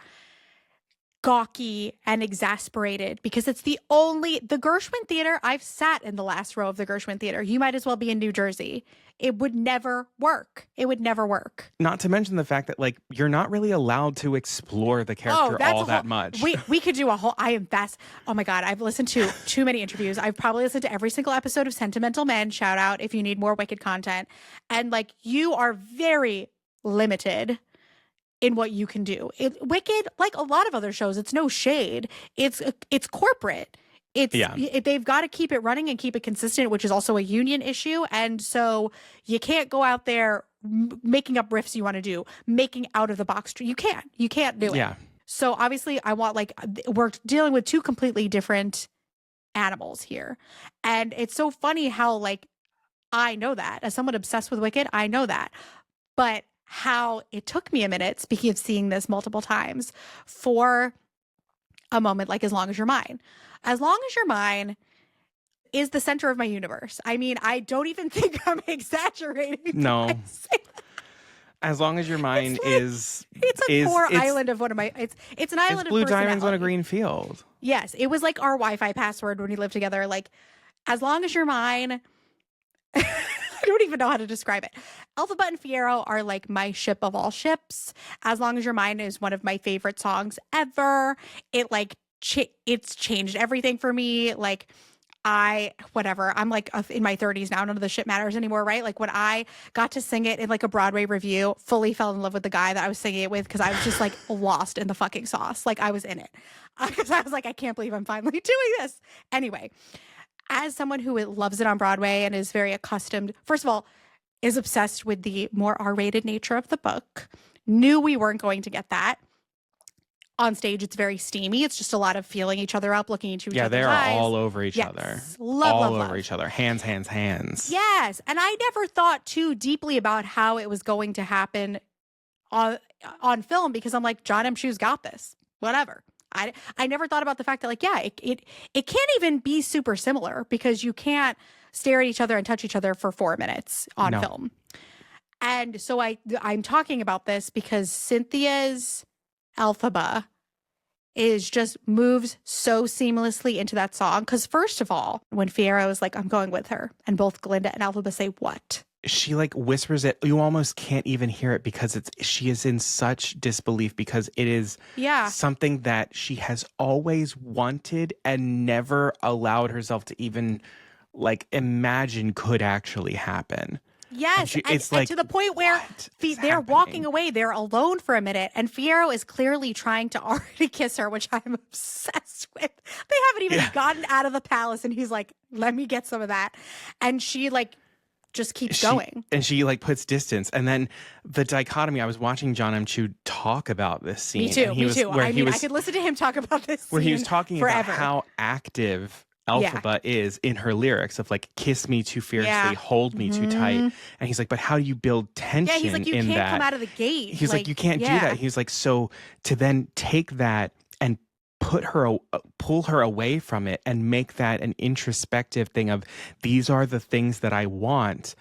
gawky and exasperated, because it's the Gershwin Theater. I've sat in the last row of the Gershwin Theater. You might as well be in New Jersey. It would never work. It would never work. Not to mention the fact that like you're not really allowed to explore the character all that much. We could do a whole. I am fast. Oh my God, I've listened to too many interviews. I've probably listened to every single episode of Sentimental Men. Shout out if you need more Wicked content. And like, you are very limited in what you can do. Wicked, like a lot of other shows, it's no shade. It's corporate. They've got to keep it running and keep it consistent, which is also a union issue. And so you can't go out there making up riffs you want to do, making out of the box. You can't do it. Yeah. So obviously we're dealing with two completely different animals here. And it's so funny how like, I know that as someone obsessed with Wicked, I know that, but how it took me a minute, speaking of seeing this multiple times, for a moment like As Long as You're Mine. As Long as You're Mine is the center of my universe. I mean, I don't even think I'm exaggerating. No. As Long as You're Mine it's a core island of one of my, it's an island of blue diamonds on a green field. Yes. It was like our Wi-Fi password when we lived together. Like, As Long as You're Mine, I don't even know how to describe it. Elphaba and Fiyero are like my ship of all ships. As Long as You're Mine is one of my favorite songs ever. It like it's changed everything for me. Like I'm like in my 30s now. None of the shit matters anymore, right? Like when I got to sing it in like a Broadway review, fully fell in love with the guy that I was singing it with, because I was just like lost in the fucking sauce. Like I was in it. Because I was like, I can't believe I'm finally doing this. Anyway, as someone who loves it on Broadway and is very accustomed, first of all, is obsessed with the more R-rated nature of the book, knew we weren't going to get that. On stage, it's very steamy. It's just a lot of feeling each other up, looking into each other's eyes. Yeah, they're all over each other. Love over each other. Hands. Yes. And I never thought too deeply about how it was going to happen on film, because I'm like, John M. Chu's got this. Whatever. I never thought about the fact that like, yeah, it can't even be super similar, because you can't stare at each other and touch each other for 4 minutes on film. And so I'm talking about this because Cynthia's Elphaba moves so seamlessly into that song. Because first of all, when Fiyero is like, I'm going with her, and both Glinda and Elphaba say, what? She like whispers it. You almost can't even hear it, because she is in such disbelief, because it is something that she has always wanted and never allowed herself to even like imagine could actually happen. Yes, and to the point where they're walking away, they're alone for a minute, and Fiyero is clearly trying to already kiss her, which I'm obsessed with. They haven't even gotten out of the palace, and he's like, let me get some of that. And she like just keeps going. And she like puts distance. And then the dichotomy, I was watching John M. Chu talk about this scene. Me too. I could listen to him talk about this scene where he was talking forever. About how active Elphaba is in her lyrics of like, kiss me too fiercely, hold me too tight. And he's like, but how do you build tension in that? He's like, you can't come out of the gate. He's like, you can't do that. He's like, so to then take that and pull her away from it and make that an introspective thing of, these are the things that I want.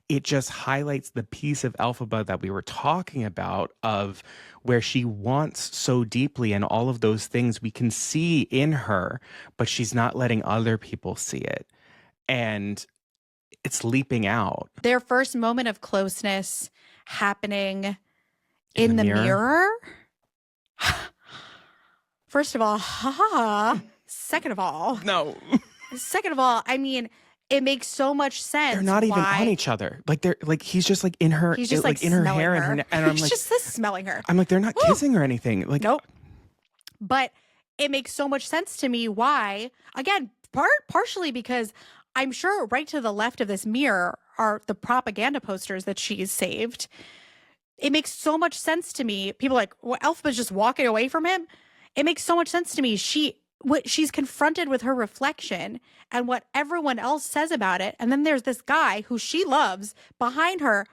It just highlights the piece of Elphaba that we were talking about, of where she wants so deeply, and all of those things we can see in her, but she's not letting other people see it. And it's leaping out. Their first moment of closeness happening in the mirror. First of all, Second of all, no. Second of all, I mean, it makes so much sense. They're not even on each other. Like they're like he's just like in her, he's just like in her hair her. and I'm he's like, just smelling her. I'm like, they're not kissing or anything. Like, nope. But it makes so much sense to me why, again, partially because I'm sure right to the left of this mirror are the propaganda posters that she's saved. It makes so much sense to me. People are like, well, Elphaba's just walking away from him. It makes so much sense to me. She's confronted with her reflection and what everyone else says about it. And then there's this guy who she loves behind her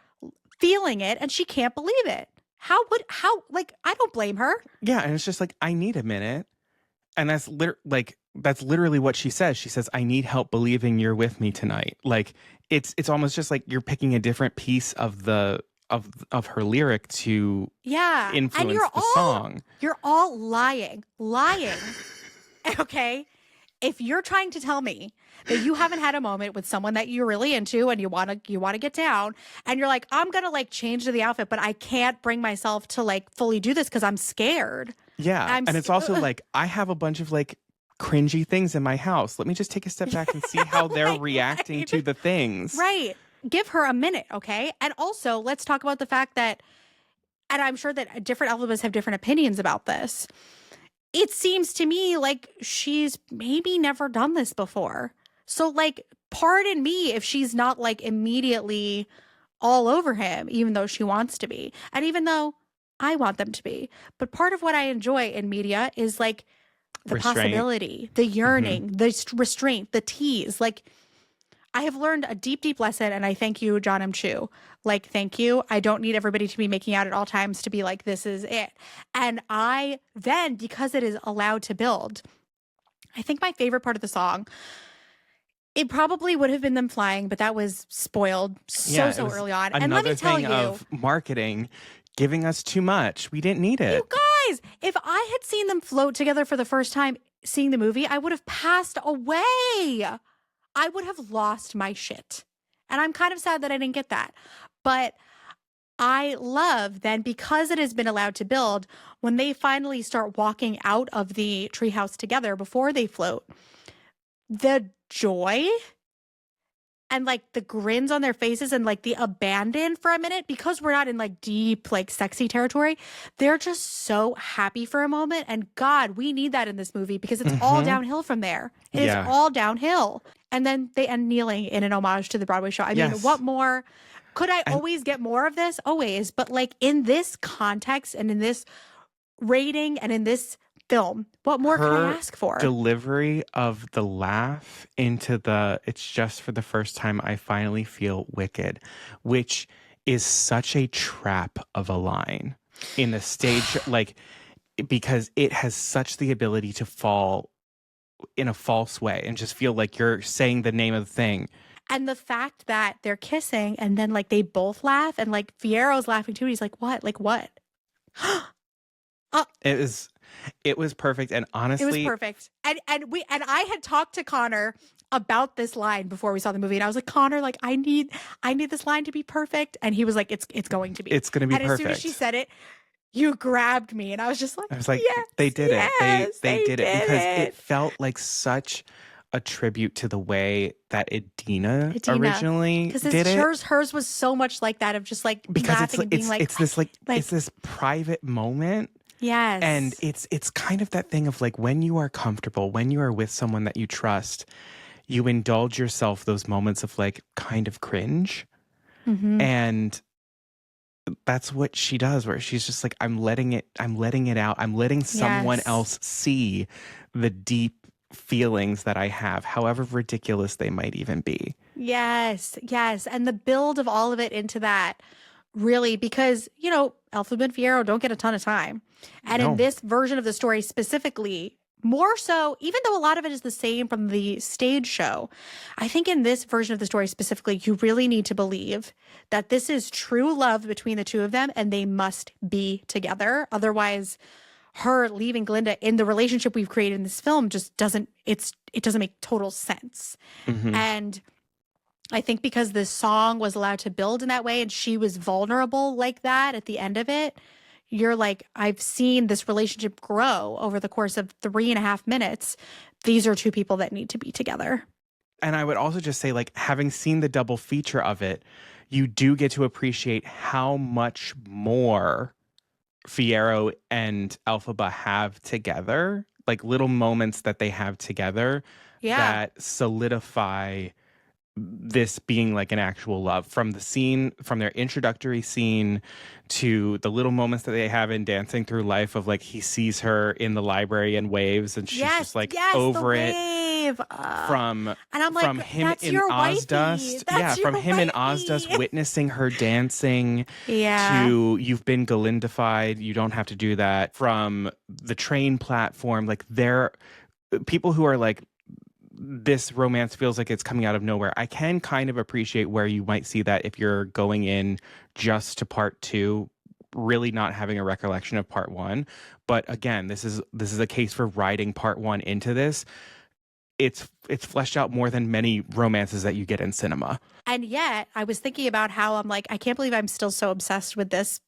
feeling it and she can't believe it. Like, I don't blame her. Yeah. And it's just like, I need a minute. And that's literally what she says. She says, I need help believing you're with me tonight. Like it's almost just like you're picking a different piece of the of her lyric to influence the song. You're all lying. Okay? If you're trying to tell me that you haven't had a moment with someone that you're really into and you want to get down and you're like, I'm going to like change to the outfit, but I can't bring myself to like fully do this because I'm scared. Yeah. And it's also like, I have a bunch of like cringy things in my house. Let me just take a step back and see how they're reacting to the things. Right. Give her a minute, okay? And also, let's talk about the fact that, and I'm sure that different Elphabas have different opinions about this. It seems to me like she's maybe never done this before. So, like, pardon me if she's not, like, immediately all over him, even though she wants to be. And even though I want them to be. But part of what I enjoy in media is, like, the possibility, the yearning, the restraint, the tease. Like, I have learned a deep, deep lesson, and I thank you, John M. Chu. Like, thank you. I don't need everybody to be making out at all times to be like, this is it. And I then, because it is allowed to build, I think my favorite part of the song, it probably would have been them flying, but that was spoiled so early on. And let me tell you, of marketing giving us too much. We didn't need it. You guys, if I had seen them float together for the first time seeing the movie, I would have passed away. I would have lost my shit. And I'm kind of sad that I didn't get that. But I love then, because it has been allowed to build, when they finally start walking out of the treehouse together before they float, the joy and like the grins on their faces and like the abandon for a minute, because we're not in like deep, like sexy territory. They're just so happy for a moment. And God, we need that in this movie because it's all downhill from there. It is all downhill. And then they end kneeling in an homage to the Broadway show. I mean, what more? Could I always get more of this? Always. But like in this context and in this rating and in this film, what more can I ask for? Delivery of the laugh into the it's just for the first time I finally feel wicked, which is such a trap of a line in the stage, like, because it has such the ability to fall in a false way and just feel like you're saying the name of the thing. And the fact that they're kissing and then like they both laugh and like Fiero's laughing too. He's like, what? Like what? It was perfect. And honestly, it was perfect. And I had talked to Connor about this line before we saw the movie. And I was like, Connor, like I need this line to be perfect. And he was like, it's going to be. It's going to be perfect. And as soon as she said it, you grabbed me. And I was just like, yes, they did it. They did it because it felt like such a tribute to the way that Idina originally did it. Hers was so much like that, of just like because laughing and being it's this private moment. Yes. And it's kind of that thing of like, when you are comfortable, when you are with someone that you trust, you indulge yourself those moments of like kind of cringe. And that's what she does, where she's just like, I'm letting it out. I'm letting someone else see the deep feelings that I have, however ridiculous they might even be. Yes. And the build of all of it into that, really, because, you know, Elphaba and Fiero don't get a ton of time. And in this version of the story specifically, more so, even though a lot of it is the same from the stage show, I think in this version of the story specifically, you really need to believe that this is true love between the two of them and they must be together. Otherwise, her leaving Glinda in the relationship we've created in this film just doesn't make total sense. And I think because this song was allowed to build in that way and she was vulnerable like that at the end of it, you're like, I've seen this relationship grow over the course of 3.5 minutes. These are two people that need to be together. And I would also just say, like, having seen the double feature of it, you do get to appreciate how much more Fiyero and Elphaba have together, like little moments that they have together that solidify this being like an actual love, from the scene, from their introductory scene to the little moments that they have in Dancing Through Life of like he sees her in the library and waves and she's just like over it. From and I'm like, from him that's in your Ozdust, That's from him in Ozdust witnessing her dancing to you've been Galindified, you don't have to do that. From the train platform, like they're people who are like, this romance feels like it's coming out of nowhere. I can kind of appreciate where you might see that if you're going in just to part 2, really not having a recollection of part 1. But again, this is a case for writing part 1 into this. It's fleshed out more than many romances that you get in cinema. And yet, I was thinking about how I'm like, I can't believe I'm still so obsessed with this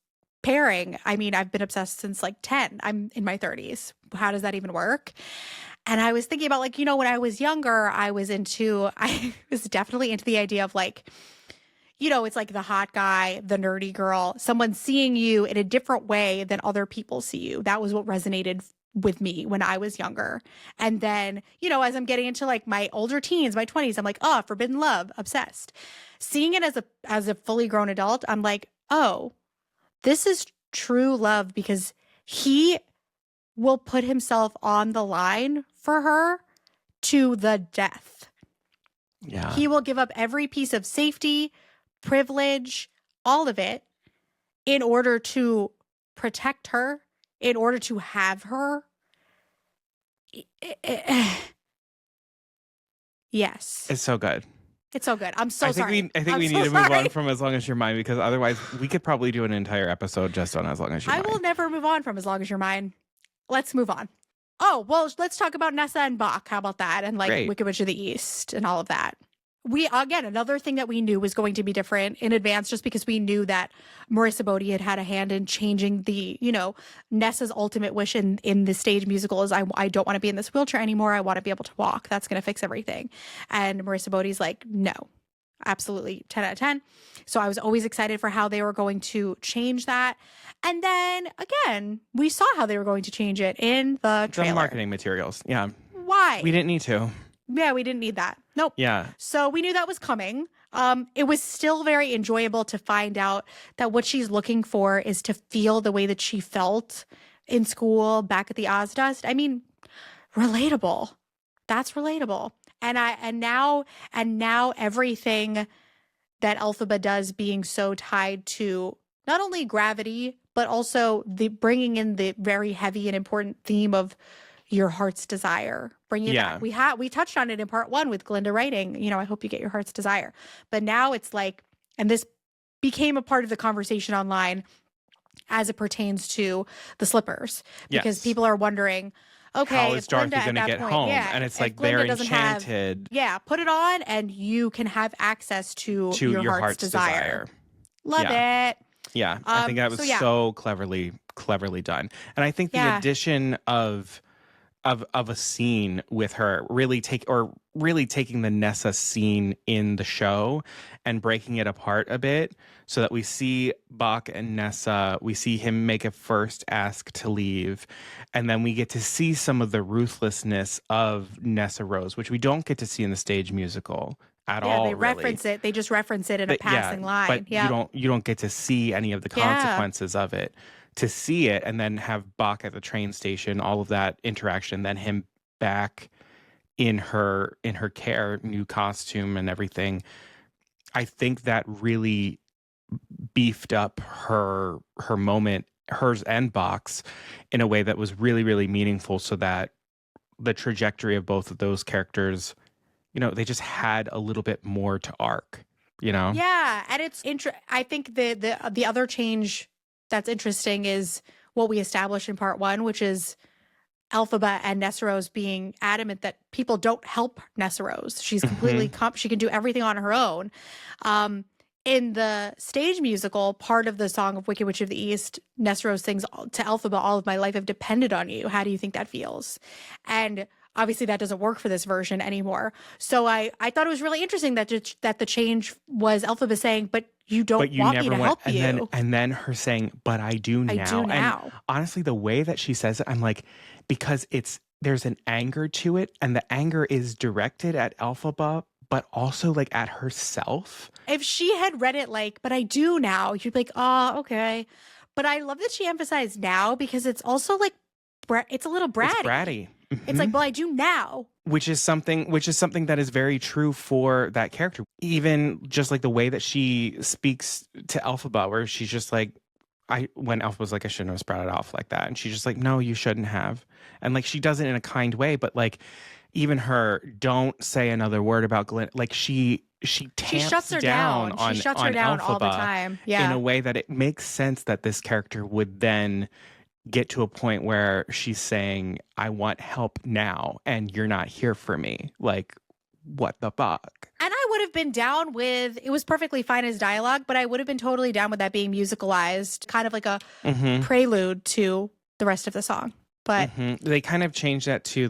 pairing. I mean, I've been obsessed since like 10. I'm in my 30s. How does that even work? And I was thinking about like, when I was younger, I was definitely into the idea of like, it's like the hot guy, the nerdy girl, someone seeing you in a different way than other people see you. That was what resonated with me when I was younger. And then, as I'm getting into like my older teens, my 20s, I'm like, oh, forbidden love, obsessed. Seeing it as a fully grown adult, I'm like, oh, this is true love because he will put himself on the line for her to the death. Yeah. He will give up every piece of safety, privilege, all of it in order to protect her, in order to have her. Yes. It's so good. It's so good. I'm so sorry. I think we need to move on from As Long As You're Mine, because otherwise we could probably do an entire episode just on As Long As You're Mine. I will never move on from As Long As You're Mine. Let's move on. Oh, well, let's talk about Nessa and Bach. How about that? And like Great. Wicked Witch of the East and all of that. Again, another thing that we knew was going to be different in advance, just because we knew that Marissa Bodie had a hand in changing the, Nessa's ultimate wish in the stage musical is I don't want to be in this wheelchair anymore. I want to be able to walk. That's going to fix everything. And Marissa Bodie's like, no, absolutely 10 out of 10. So I was always excited for how they were going to change that. And then again, we saw how they were going to change it in the trailer. The marketing materials. Yeah. Why? We didn't need to. Yeah, we didn't need that. Nope. Yeah. So we knew that was coming. It was still very enjoyable to find out that what she's looking for is to feel the way that she felt in school back at the Ozdust. I mean, relatable. That's relatable. And now everything that Elphaba does being so tied to not only gravity, but also the bringing in the very heavy and important theme of your heart's desire. Bringing it back. We touched on it in part 1 with Glinda writing, I hope you get your heart's desire. But now it's like, and this became a part of the conversation online as it pertains to the slippers, because people are wondering, okay, how is Dorothy going to get home? And it's like they're enchanted. Put it on and you can have access to your heart's desire. Love it. Yeah, I think that was so cleverly done. And I think the addition of a scene with her really taking the Nessa scene in the show and breaking it apart a bit, so that we see Bach and Nessa, we see him make a first ask to leave, and then we get to see some of the ruthlessness of Nessa Rose, which we don't get to see in the stage musical at all. Yeah, they reference it. They just reference it in a passing line. But you don't get to see any of the consequences of it. To see it and then have Bach at the train station, all of that interaction, then him back in her care, new costume and everything. I think that really beefed up her moment, hers and Bach's, in a way that was really, really meaningful, so that the trajectory of both of those characters, they just had a little bit more to arc, Yeah, and it's I think the other change that's interesting is what we established in part 1, which is Elphaba and Nessa Rose being adamant that people don't help Nessa Rose. She's completely she can do everything on her own. In the stage musical, part of the song of Wicked Witch of the East, Nessa Rose sings to Elphaba, "All of my life I've depended on you. How do you think that feels?" And obviously that doesn't work for this version anymore. So I thought it was really interesting that the change was Elphaba saying, but you don't want me to help you. And then her saying, but I do now. I do now. And honestly, the way that she says it, I'm like, because there's an anger to it, and the anger is directed at Elphaba, but also like at herself. If she had read it like, but I do now, you'd be like, oh, okay. But I love that she emphasized now, because it's also like, it's a little bratty. It's bratty. Mm-hmm. It's like, well, I do now. Which is something that is very true for that character. Even just like the way that she speaks to Elphaba, where she's just like, when Elphaba's like, I shouldn't have sprouted off like that. And she's just like, no, you shouldn't have. And like, she does it in a kind way, but like, even her, don't say another word about Glenn. Like she shuts her down. She shuts her down all the time. Yeah. In a way that it makes sense that this character would then get to a point where she's saying, I want help now, and you're not here for me. Like, what the fuck? And I would have been down with, it was perfectly fine as dialogue, but I would have been totally down with that being musicalized, kind of like a prelude to the rest of the song. But they kind of changed that to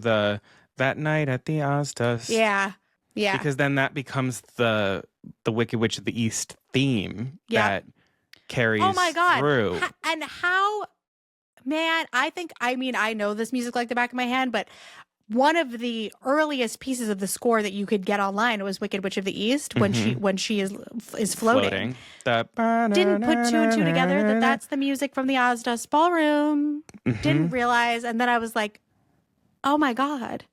that night at the Ozdas. Yeah. Yeah. Because then that becomes the Wicked Witch of the East theme that carries through. And how, man, I know this music like the back of my hand, but one of the earliest pieces of the score that you could get online was Wicked Witch of the East, when she is floating. Didn't put two and two together that's the music from the Ozdas Ballroom. Didn't realize, and then I was like, oh my God.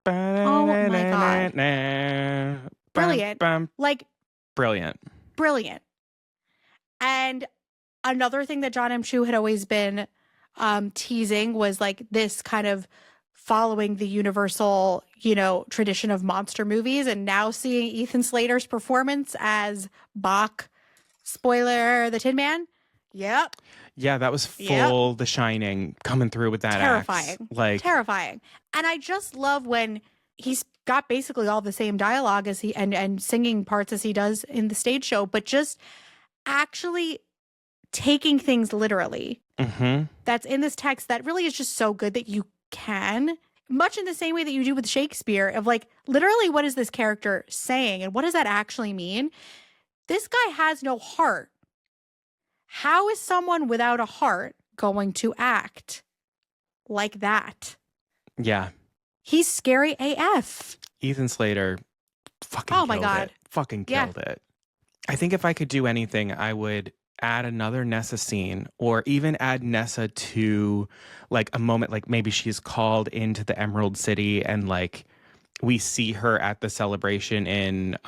Oh my God. Brilliant. Like, brilliant. And another thing that John M. Chu had always been teasing was like this kind of following the universal, tradition of monster movies, and now seeing Ethan Slater's performance as Bach, spoiler, the Tin Man. Yep. Yeah, that was full The Shining coming through with that terrifying. Axe. Terrifying. And I just love when he's got basically all the same dialogue as he and singing parts as he does in the stage show, but just actually taking things literally. That's in this text that really is just so good that you can, much in the same way that you do with Shakespeare, of like, literally, what is this character saying and what does that actually mean? This guy has no heart. How is someone without a heart going to act like that? Yeah. He's scary AF. Ethan Slater fucking killed it. Fucking killed it. I think if I could do anything, I would add another Nessa scene, or even add Nessa to like a moment, like maybe she's called into the Emerald City and like we see her at the celebration in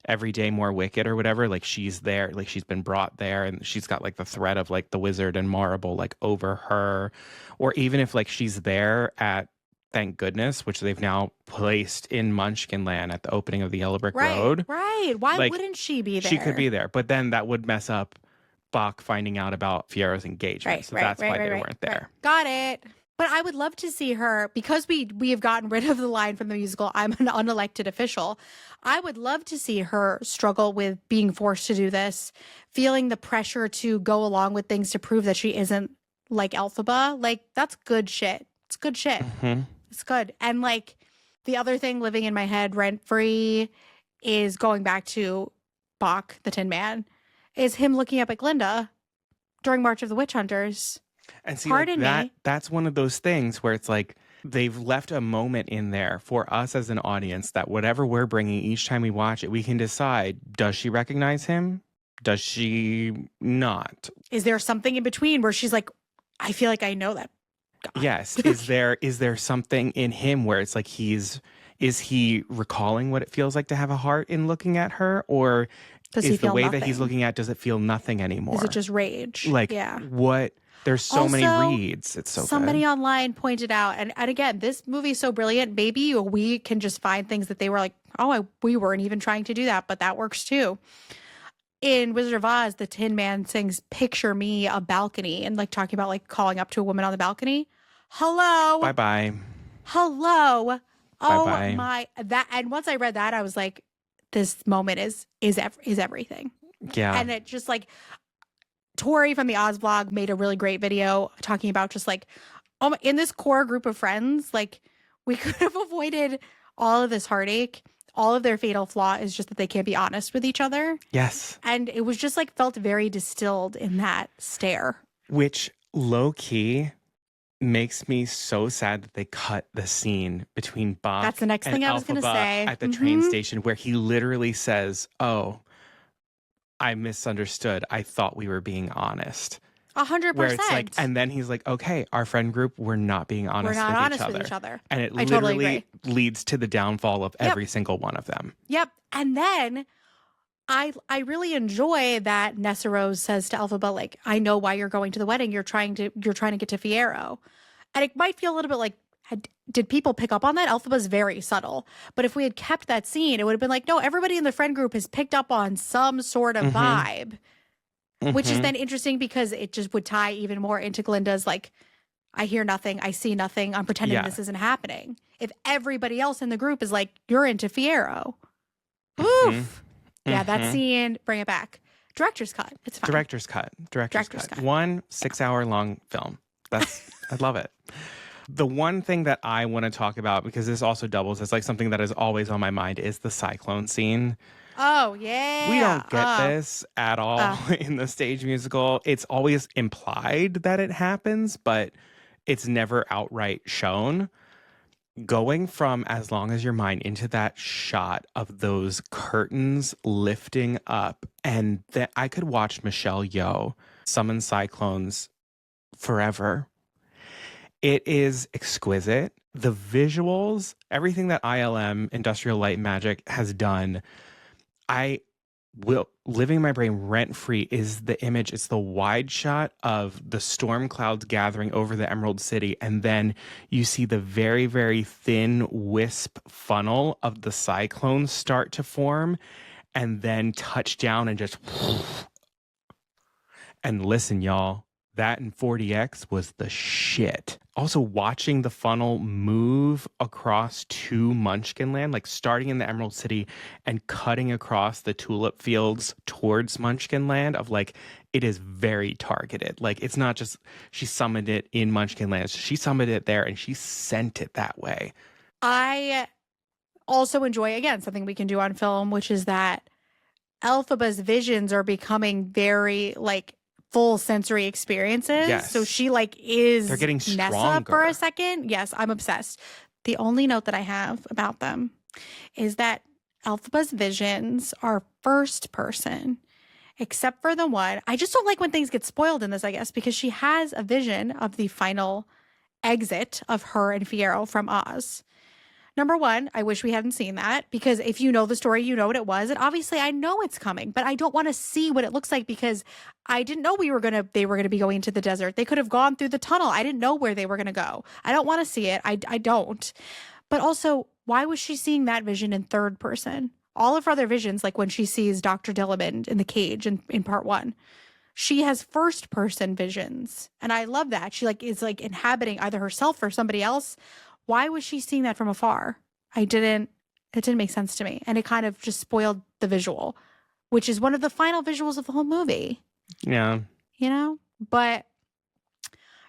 Every Day More Wicked or whatever. Like she's there, like she's been brought there and she's got like the threat of like the wizard and Marble like over her. Or even if like she's there at Thank Goodness, which they've now placed in Munchkinland at the opening of the Yellow Brick Road. Right. Why wouldn't she be there? She could be there, but then that would mess up Bach finding out about Fiero's engagement. So that's why they weren't there. Got it. But I would love to see her, because we have gotten rid of the line from the musical, I'm an unelected official. I would love to see her struggle with being forced to do this, feeling the pressure to go along with things to prove that she isn't like Elphaba. Like, that's good shit. It's good shit. It's good. And like the other thing living in my head rent free is going back to Bach, the Tin Man, is him looking up at Glinda during March of the Witch Hunters. And see, that's one of those things where it's like they've left a moment in there for us as an audience that whatever we're bringing each time we watch it, we can decide, does she recognize him? Does she not? Is there something in between where she's like, I feel like I know that guy. Yes. Is there something in him where it's like is he recalling what it feels like to have a heart in looking at her? Or is the way that he's looking at, does it feel nothing anymore? Is it just rage? Like, what? There's so many reads. It's so somebody good. Online pointed out, and again, this movie is so brilliant. Maybe we can just find things that they were like, we weren't even trying to do that, but that works too. In Wizard of Oz, the Tin Man sings "Picture Me" a balcony, and like talking about like calling up to a woman on the balcony. Hello. Bye-bye. Hello. Bye-bye. My that. And once I read that, I was like, this moment is everything. Yeah. And it just like, Tori from the Oz vlog made a really great video talking about just like, in this core group of friends, like We could have avoided all of this heartache. All of their fatal flaw is just that they can't be honest with each other. Yes. And it was just like felt very distilled in that stare. Which low key makes me so sad that they cut the scene between Bach That's the next thing I was going to say. At the train station, where he literally says, "Oh, I misunderstood. I thought we were being honest." 100%. Where it's like, and then he's like, "Okay, our friend group, we're not being honest, with each other. And it literally leads to the downfall of every single one of them. Yep. And then I really enjoy that Nessa Rose says to Elphaba, like, I know why you're going to the wedding. You're trying to get to Fiyero. And it might feel a little bit like, did people pick up on that? Elphaba's very subtle. But if we had kept that scene, it would have been like, no, everybody in the friend group has picked up on some sort of vibe. Which is then interesting because it just would tie even more into Glinda's, like, I hear nothing, I see nothing, I'm pretending this isn't happening. If everybody else in the group is like, you're into Fiyero. Oof. Yeah, that scene, bring it back. Director's cut. It's fine. Director's cut. 1 6-hour-long film. I love it. The one thing that I want to talk about, because this also doubles as like something that is always on my mind, is the cyclone scene. Oh, yeah. We don't get this at all in the stage musical. It's always implied that it happens, but it's never outright shown. Going from As Long as Your Mind into that shot of those curtains lifting up, and that I could watch Michelle Yeoh summon cyclones forever. It is exquisite. The visuals, everything that ILM, Industrial Light and Magic, has done, living in my brain rent-free is the image. It's the wide shot of the storm clouds gathering over the Emerald City, and then you see the very, very thin wisp funnel of the cyclones start to form, and then touch down and just... And listen, y'all, that in 4DX was the shit. Also, watching the funnel move across to Munchkinland, like starting in the Emerald City and cutting across the tulip fields towards Munchkinland, of like, it is very targeted. Like, it's not just she summoned it in Munchkinland. She summoned it there and she sent it that way. I also enjoy, again, something we can do on film, which is that Elphaba's visions are becoming very, like, full sensory experiences. Yes. So she is they're getting Nessa stronger for a second. Yes, I'm obsessed. The only note that I have about them is that Elphaba's visions are first person, except for the one. I just don't like when things get spoiled in this, I guess, because she has a vision of the final exit of her and Fiyero from Oz. Number one, I wish we hadn't seen that, because if you know the story, you know what it was. And obviously I know it's coming, but I don't want to see what it looks like because I didn't know they were going to be going into the desert. They could have gone through the tunnel. I didn't know where they were going to go. I don't want to see it. I don't. But also, why was she seeing that vision in third person? All of her other visions, like when she sees Dr. Dillamond in the cage in part 1, she has first person visions. And I love that. She is inhabiting either herself or somebody else. Why was she seeing that from afar? It didn't make sense to me. And it kind of just spoiled the visual, which is one of the final visuals of the whole movie. Yeah. You know? But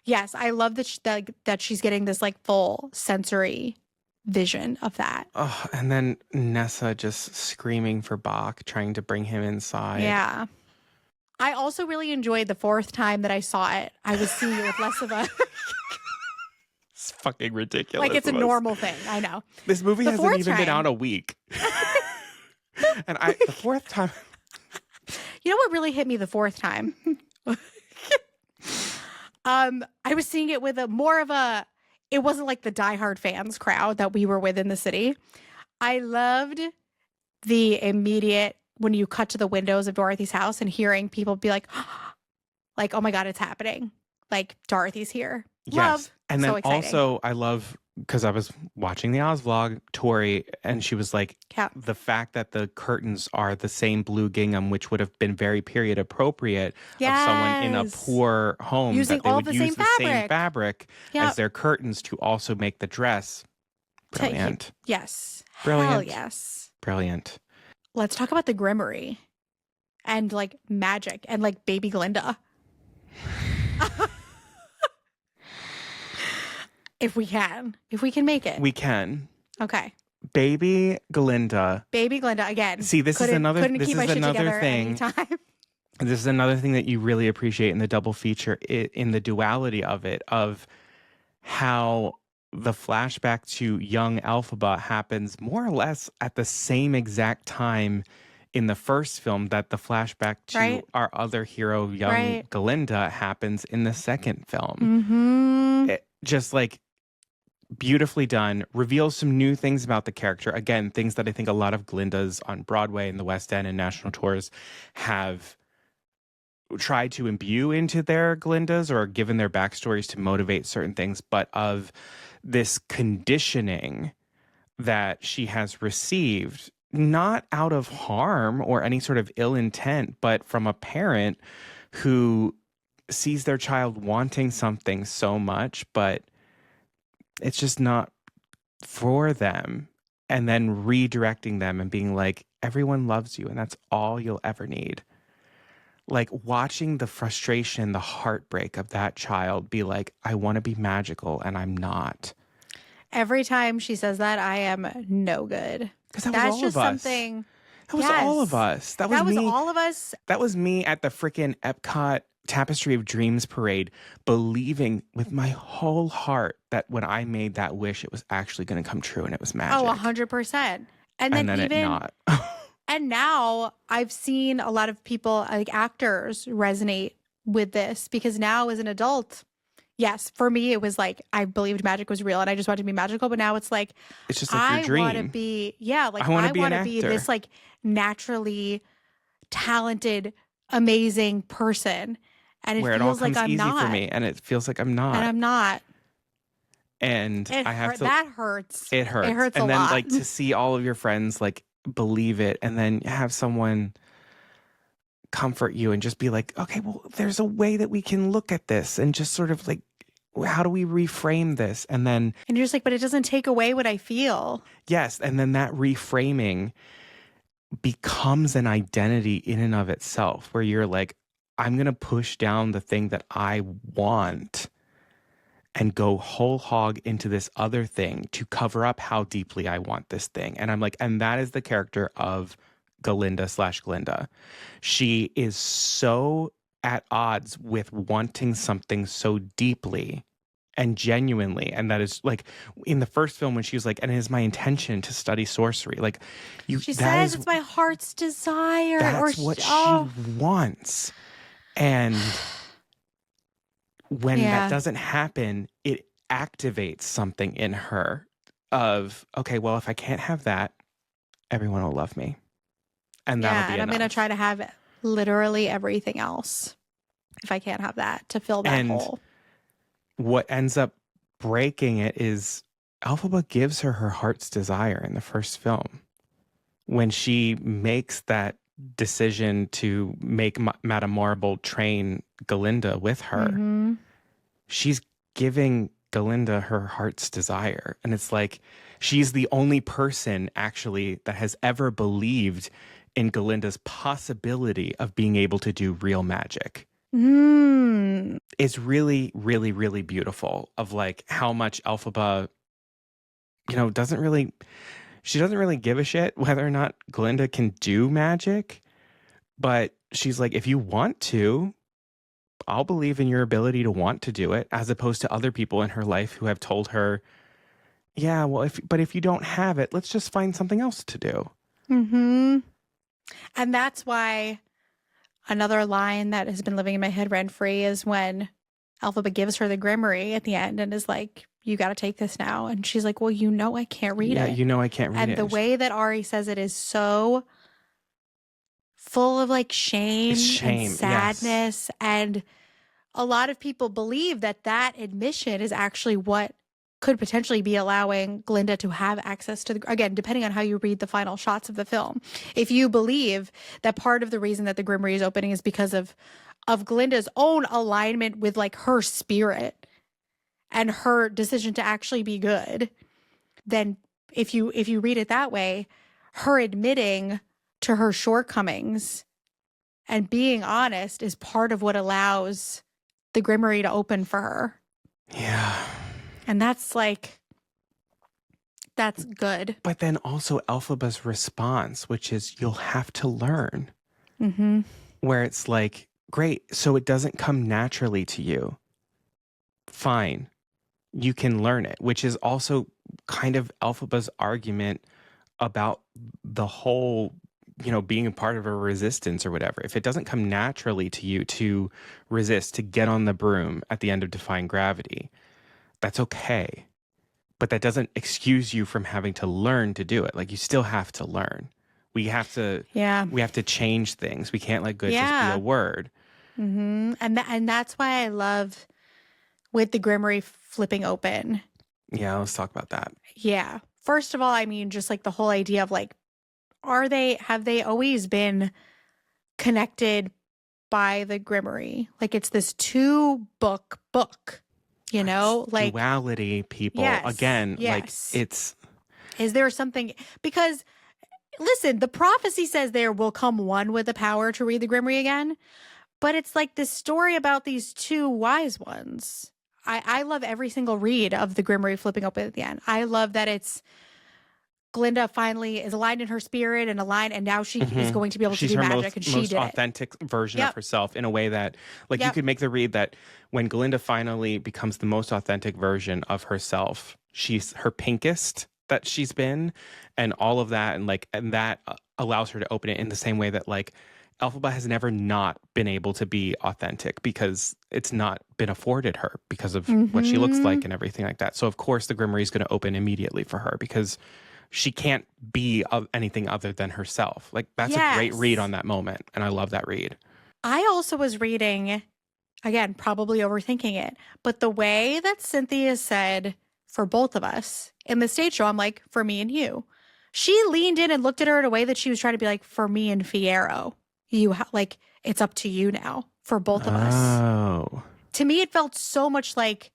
yes, I love that she's getting this full sensory vision of that. Oh, and then Nessa just screaming for Bach, trying to bring him inside. Yeah. I also really enjoyed the fourth time that I saw it. I was seeing it with less of a... It's fucking ridiculous. It's a normal thing. I know. This movie hasn't even been out a week. And the fourth time... You know what really hit me the fourth time? I was seeing it with it wasn't like the diehard fans crowd that we were with in the city. I loved the immediate, when you cut to the windows of Dorothy's house and hearing people be like, oh my God, it's happening. Like, Dorothy's here. Yes. Love. And then so also, I love, because I was watching the Oz vlog, Tori, and she was like, the fact that the curtains are the same blue gingham, which would have been very period appropriate of someone in a poor home, using that they would use the same fabric as their curtains to also make the dress. Brilliant. Yes. Brilliant. Hell yes. Brilliant. Let's talk about the Grimmery and magic and baby Glinda. If we can make it. We can. Okay. Baby Glinda. Baby Glinda again. See, this is another thing. This is another thing that you really appreciate in the double feature, in the duality of it, of how the flashback to young Elphaba happens more or less at the same exact time in the first film that the flashback to our other hero, young Glinda, happens in the second film. Mm-hmm. It, just like beautifully done, reveals some new things about the character. Again, things that I think a lot of Glindas on Broadway and the West End and national tours have tried to imbue into their Glindas or given their backstories to motivate certain things, but of this conditioning that she has received, not out of harm or any sort of ill intent, but from a parent who sees their child wanting something so much, but it's just not for them. And then redirecting them and being like, everyone loves you and that's all you'll ever need. Like watching the frustration, the heartbreak of that child be like, I want to be magical and I'm not. Every time she says that, I am no good. Because that's just something. That was all of us. That was me. All of us. That was me at the freaking Epcot Tapestry of Dreams parade, believing with my whole heart that when I made that wish, it was actually going to come true and it was magic. Oh, 100%. And then it not. And now I've seen a lot of people, like actors, resonate with this because now as an adult, yes, for me, it was like I believed magic was real and I just wanted to be magical. But now it's like, it's just like your dream. I want to be, I want to be this like naturally talented, amazing person. And it feels like I'm not. For me, and it feels like I'm not. And I'm not. And that hurts. It hurts. It hurts a lot. And then like to see all of your friends like believe it and then have someone comfort you and just be like, okay, well, there's a way that we can look at this and just sort of like, how do we reframe this? And you're just like, but it doesn't take away what I feel. Yes. And then that reframing becomes an identity in and of itself where you're like, I'm going to push down the thing that I want and go whole hog into this other thing to cover up how deeply I want this thing. And I'm like, and that is the character of Galinda/Glinda. She is so at odds with wanting something so deeply and genuinely. And that is like in the first film when she was like, and it is my intention to study sorcery. Like she says it's my heart's desire. That's what she wants. And when that doesn't happen, it activates something in her of, okay, well, if I can't have that, everyone will love me. And that'll be enough. I'm going to try to have literally everything else if I can't have that to fill that hole. What ends up breaking it is Elphaba gives her heart's desire in the first film. When she makes that decision to make Madame Marble train Galinda with her, she's giving Galinda her heart's desire. And it's like, she's the only person actually that has ever believed in Galinda's possibility of being able to do real magic. It's really, really, really beautiful of like how much Elphaba, doesn't really give a shit whether or not Galinda can do magic. But she's like, if you want to, I'll believe in your ability to want to do it, as opposed to other people in her life who have told her, yeah, well, if you don't have it, let's just find something else to do. And that's why another line that has been living in my head rent-free is when Elphaba gives her the grimoire at the end and is like, you got to take this now. And she's like, well, I can't read it. Yeah, I can't read it. And the way that Ari says it is so full of like shame and sadness. Yes. And a lot of people believe that admission is actually what could potentially be allowing Glinda to have access to again, depending on how you read the final shots of the film. If you believe that part of the reason that the grimoire is opening is because of Glinda's own alignment with like her spirit and her decision to actually be good, then if you read it that way, her admitting to her shortcomings and being honest is part of what allows the grimoire to open for her. Yeah. And that's like, that's good. But then also Elphaba's response, which is you'll have to learn. Mm-hmm. Where it's like, great, so it doesn't come naturally to you. Fine. You can learn it, which is also kind of Elphaba's argument about the whole, being a part of a resistance or whatever. If it doesn't come naturally to you to resist, to get on the broom at the end of Defying Gravity, that's okay. But that doesn't excuse you from having to learn to do it. Like, you still have to learn. We have to change things. We can't let good just be a word. Mm-hmm. And that's why I love with the Grimoire flipping open. Yeah, let's talk about that. Yeah. First of all, I mean, just like the whole idea of like, have they always been connected by the Grimoire? Like, it's this 2-book book, like duality, people. Yes, again, yes. like it's. Is there something, because listen, the prophecy says there will come one with the power to read the Grimoire again, but it's like this story about these 2 wise ones. I love every single read of the Grimoire flipping open at the end. I love that it's Glinda finally is aligned in her spirit and aligned, and now she is going to be able to do magic, and she most did authentic version of herself in a way that, like, you could make the read that when Glinda finally becomes the most authentic version of herself, she's her pinkest that she's been, and all of that, and that allows her to open it in the same way that, like, Elphaba has never not been able to be authentic because it's not been afforded her because of what she looks like and everything like that. So of course the Grimoire is going to open immediately for her because she can't be anything other than herself. Like, that's a great read on that moment, and I love that read. I also was reading, again, probably overthinking it, but the way that Cynthia said for both of us in the stage show, I'm like, for me and you. She leaned in and looked at her in a way that she was trying to be like, for me and Fiyero. Like, it's up to you now for both of us. Oh. To me, it felt so much like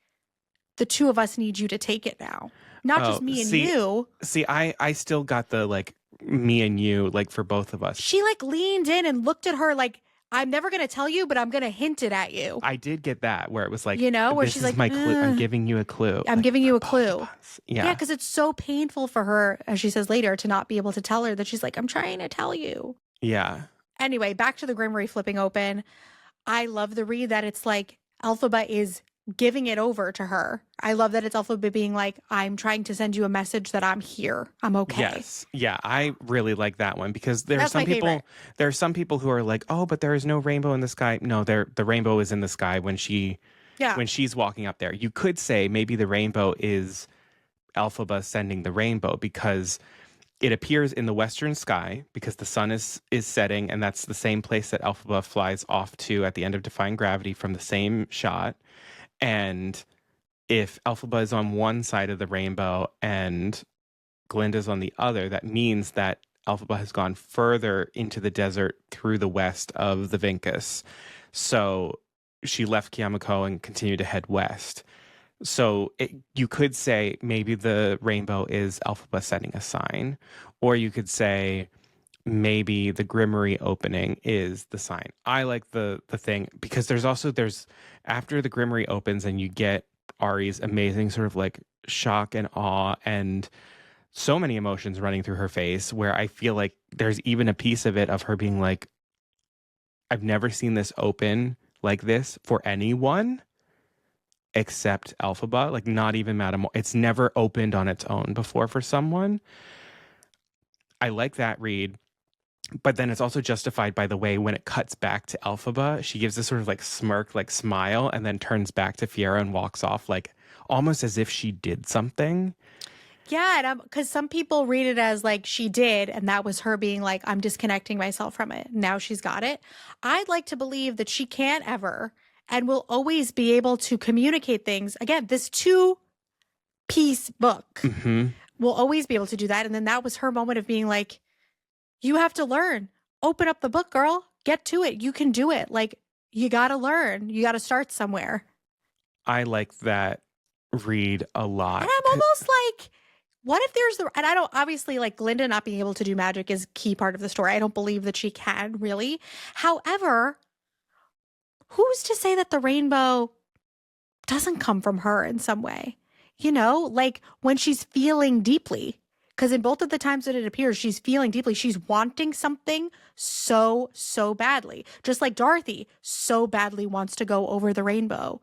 the 2 of us need you to take it now. Not just me and you. See, I still got the, like, me and you, like, for both of us. She, like, leaned in and looked at her like, I'm never going to tell you, but I'm going to hint it at you. I did get that, where it was like, where this she's is like, my clue. I'm giving you a clue. I'm giving you a clue. Yeah, because it's so painful for her, as she says later, to not be able to tell her that she's like, I'm trying to tell you. Yeah. Anyway, back to the Grimoire flipping open. I love the read that it's like Elphaba is giving it over to her. I love that it's Elphaba being like, I'm trying to send you a message that I'm here. I'm okay. Yes. Yeah, I really like that one because there are some people who are like, oh, but there is no rainbow in the sky. No, the rainbow is in the sky when she's walking up there. You could say maybe the rainbow is Elphaba sending the rainbow because it appears in the western sky because the sun is setting, and that's the same place that Elphaba flies off to at the end of Defying Gravity from the same shot. And if Elphaba is on one side of the rainbow and Glinda's on the other, that means that Elphaba has gone further into the desert through the west of the Vinkus. So she left Kiamako and continued to head west. So you could say maybe the rainbow is Elphaba sending a sign, or you could say maybe the Grimoire opening is the sign. I like the thing because there's after the Grimoire opens and you get Ari's amazing sort of like shock and awe and so many emotions running through her face, where I feel like there's even a piece of it of her being like, I've never seen this open like this for anyone except Elphaba, like not even Madame. It's never opened on its own before for someone. I like that read. But then it's also justified by the way when it cuts back to Elphaba, she gives this sort of like smirk, like smile, and then turns back to Fiyero and walks off, like almost as if she did something. Yeah, because some people read it as like she did, and that was her being like, I'm disconnecting myself from it. Now she's got it. I'd like to believe that she can't ever and will always be able to communicate things. Again, this 2-piece book will always be able to do that. And then that was her moment of being like, you have to learn. Open up the book, girl. Get to it. You can do it. Like, you got to learn. You got to start somewhere. I like that read a lot. And I'm almost like, what if and I don't, obviously, like, Glinda not being able to do magic is a key part of the story. I don't believe that she can, really. However, who's to say that the rainbow doesn't come from her in some way? you know, like when she's feeling deeply. Because in both of the times that it appears, she's feeling deeply. She's wanting something so, so badly. Just like Dorothy so badly wants to go over the rainbow.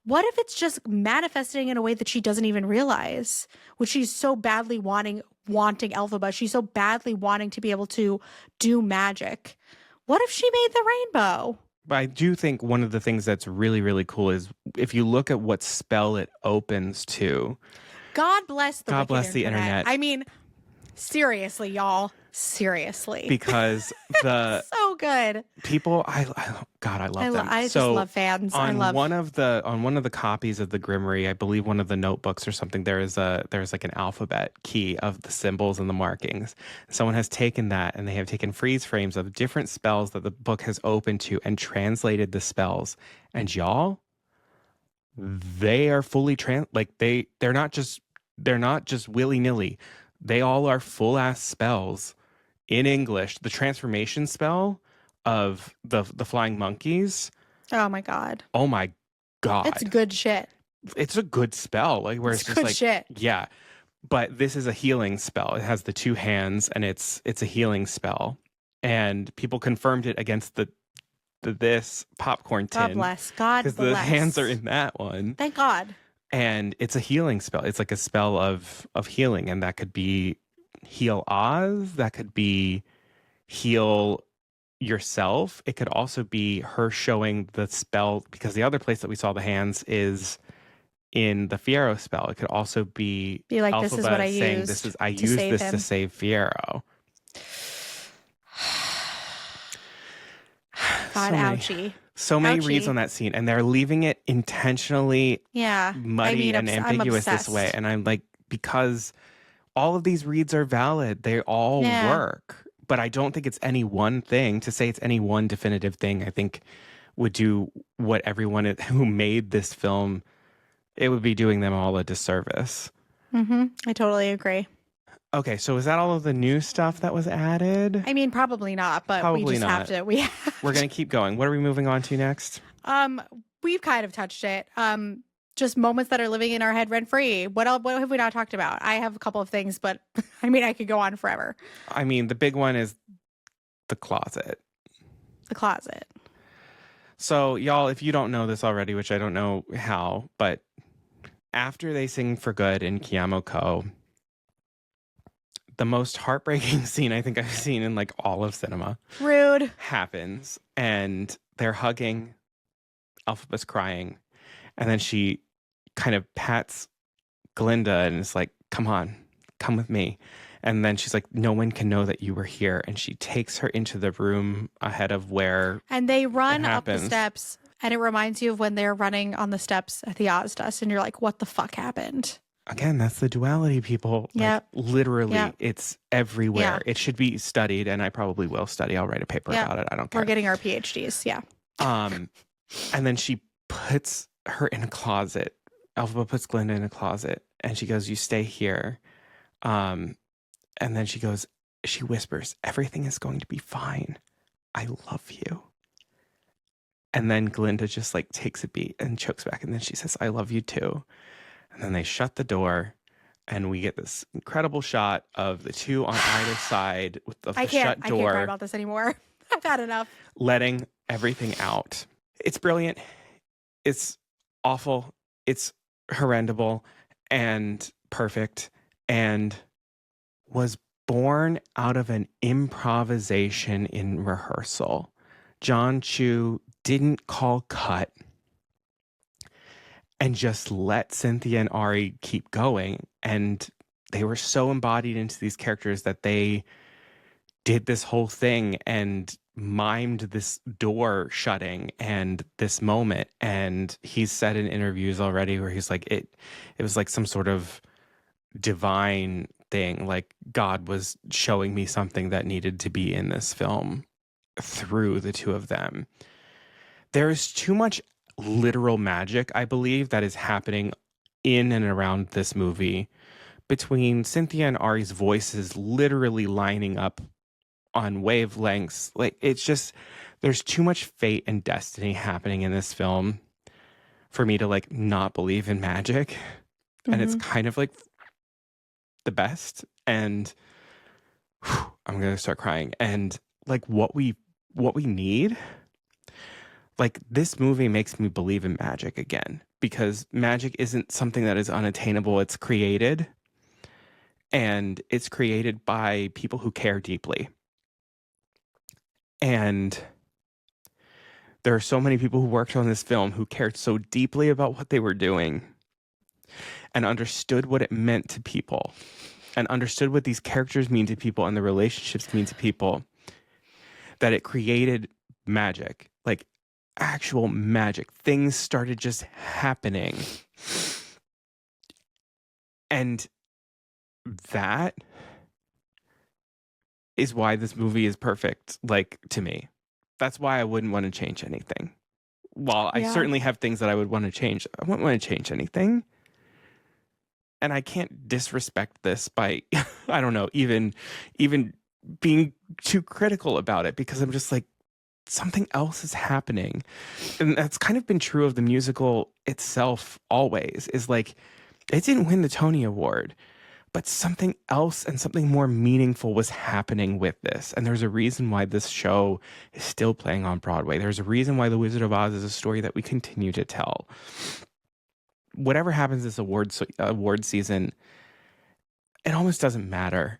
What if it's just manifesting in a way that she doesn't even realize? Which she's so badly wanting Elphaba. She's so badly wanting to be able to do magic. What if she made the rainbow? But I do think one of the things that's really, really cool is if you look at what spell it opens to. God bless the internet. I mean, seriously, y'all. Seriously. Because the so good. People, I love them. I just love fans. On one of the copies of the Grimoire, I believe one of the notebooks or something, there's like an alphabet key of the symbols and the markings. Someone has taken that and they have taken freeze frames of different spells that the book has opened to and translated the spells. And y'all, they are fully they're not just willy-nilly. They all are full ass spells in English. The transformation spell of the flying monkeys. Oh my god. Oh my god. It's good shit. It's a good spell. Like where it's just good like shit. Yeah. But this is a healing spell. It has the two hands and it's a healing spell. And people confirmed it against this popcorn tin. God bless. God bless. Because the hands are in that one. Thank God. And it's a healing spell. It's like a spell of healing. And that could be heal Oz. That could be heal yourself. It could also be her showing the spell, because the other place that we saw the hands is in the Fiero spell. It could also be like, Elphaba this is what I saying, used I used this to save Fiero. God, ouchie. So many reads on that scene, and they're leaving it intentionally muddy and ambiguous this way. And I'm like, because all of these reads are valid. They all work. But I don't think it's any one thing. To say it's any one definitive thing, I think would do what everyone who made this film, it would be doing them all a disservice. Mm-hmm. I totally agree. Okay, so is that all of the new stuff that was added? I mean, probably not, but we just have to. We're going to keep going. What are we moving on to next? We've kind of touched it. Just moments that are living in our head rent free. What else? What have we not talked about? I have a couple of things, but I mean, I could go on forever. I mean, the big one is the closet. The closet. So, y'all, if you don't know this already, which I don't know how, but after they sing For Good in Kiyamoko, the most heartbreaking scene I think I've seen in like all of cinema. Rude. Happens. And they're hugging. Elphaba's crying. And then she kind of pats Glinda and is like, come on, come with me. And then she's like, no one can know that you were here. And she takes her into the room ahead of where And they run up the steps. And it reminds you of when they're running on the steps at the Ozdust. And you're like, what the fuck happened? Again, that's the duality, people. Yeah. Like, literally, it's everywhere. Yeah. It should be studied, and I probably will study. I'll write a paper about it. I don't care. We're getting our PhDs, yeah. And then she puts her in a closet. Elphaba puts Glinda in a closet, and she goes, you stay here. And then she whispers, everything is going to be fine. I love you. And then Glinda just like takes a beat and chokes back, and then she says, I love you too. And then they shut the door, and we get this incredible shot of the two on either side with the shut door. I can't cry about this anymore. I've had enough. Letting everything out. It's brilliant. It's awful. It's horrendable and perfect, and was born out of an improvisation in rehearsal. John Chu didn't call cut and just let Cynthia and Ari keep going. And they were so embodied into these characters that they did this whole thing and mimed this door shutting and this moment. And he's said in interviews already where he's like, it was like some sort of divine thing. Like God was showing me something that needed to be in this film through the two of them. There is too much literal magic, I believe, that is happening in and around this movie between Cynthia and Ari's voices literally lining up on wavelengths. Like, it's just, there's too much fate and destiny happening in this film for me to like not believe in magic. and it's kind of like the best. And whew, I'm gonna start crying. And like what we need, like this movie makes me believe in magic again, because magic isn't something that is unattainable. It's created, and it's created by people who care deeply. And there are so many people who worked on this film who cared so deeply about what they were doing and understood what it meant to people and understood what these characters mean to people and the relationships mean to people, that it created magic, like actual magic. Things started just happening. And that is why this movie is perfect, like, to me. That's why I wouldn't want to change anything. While I certainly have things that I would want to change, I wouldn't want to change anything. And I can't disrespect this by, I don't know, even being too critical about it, because I'm just like, something else is happening. And that's kind of been true of the musical itself always, is like, it didn't win the Tony Award, but something else and something more meaningful was happening with this. And there's a reason why this show is still playing on Broadway. There's a reason why The Wizard of Oz is a story that we continue to tell. Whatever happens this award season, it almost doesn't matter,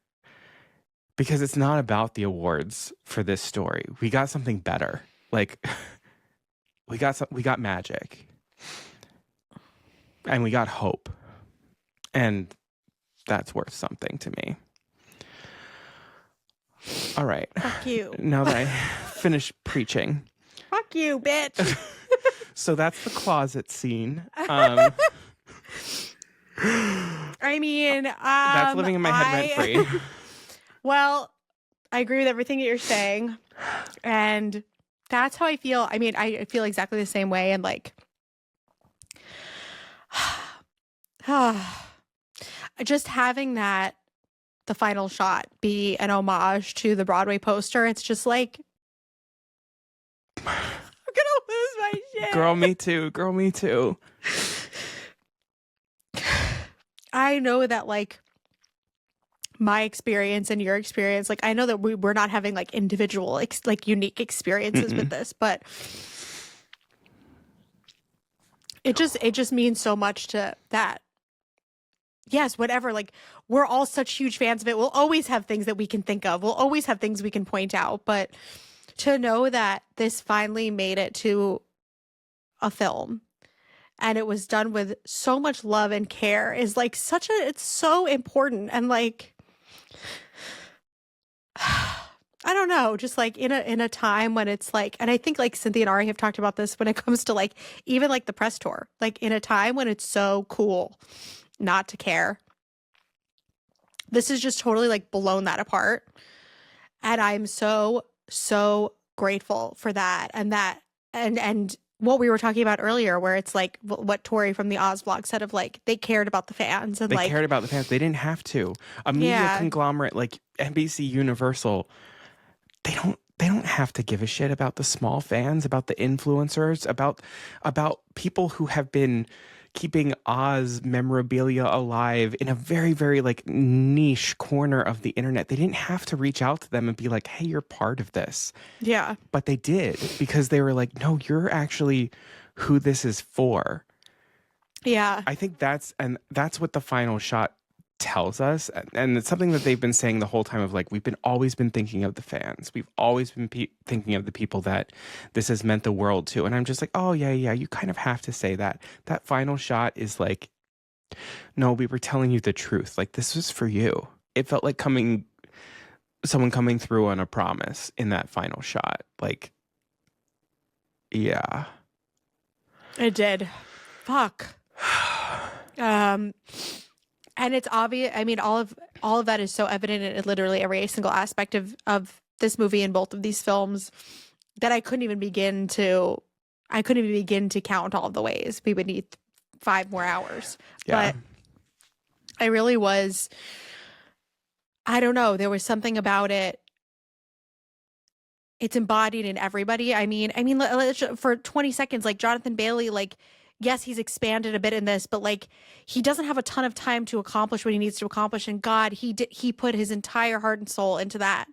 because it's not about the awards for this story. We got something better. Like, we got magic, and we got hope. And that's worth something to me. All right. Fuck you. Now that I finished preaching. Fuck you, bitch. So that's the closet scene. I mean, that's living in my head rent free. Well, I agree with everything that you're saying. And that's how I feel. I mean, I feel exactly the same way. And like, just having that, the final shot, be an homage to the Broadway poster, it's just like, I'm gonna lose my shit. Girl, me too. Girl, me too. I know that, like, my experience and your experience, like, I know that we're not having like individual, like unique experiences with this, but it just means so much to that. Yes, whatever. Like, we're all such huge fans of it. We'll always have things that we can think of. We'll always have things we can point out. But to know that this finally made it to a film and it was done with so much love and care is like it's so important. And like, I don't know, just like in a time when it's like, and I think like Cynthia and Ari have talked about this when it comes to like even like the press tour, like in a time when it's so cool not to care. This is just totally like blown that apart. And I'm so grateful for that. And what we were talking about earlier, where it's like what Tori from the Oz vlog said of like, they cared about the fans. And they cared about the fans. They didn't have to. A media conglomerate like NBC Universal, they don't have to give a shit about the small fans, about the influencers, about people who have been keeping Oz memorabilia alive in a very, very like niche corner of the internet. They didn't have to reach out to them and be like, hey, you're part of this. Yeah. But they did, because they were like, no, you're actually who this is for. Yeah. I think that's what the final shot tells us. And it's something that they've been saying the whole time of like, we've always been thinking of the fans. We've always been thinking of the people that this has meant the world to. And I'm just like, oh yeah, you kind of have to say that. That final shot is like, no, we were telling you the truth. Like, this was for you. It felt like someone coming through on a promise in that final shot. Like, yeah. It did. Fuck. And it's obvious. I mean, all of that is so evident in literally every single aspect of this movie and both of these films that I couldn't even begin to count all of the ways. We would need 5 more hours. Yeah. But I really was, I don't know, there was something about it. It's embodied in everybody. I mean, for 20 seconds, like Jonathan Bailey, like yes, he's expanded a bit in this, but like he doesn't have a ton of time to accomplish what he needs to accomplish. And God, he put his entire heart and soul into that.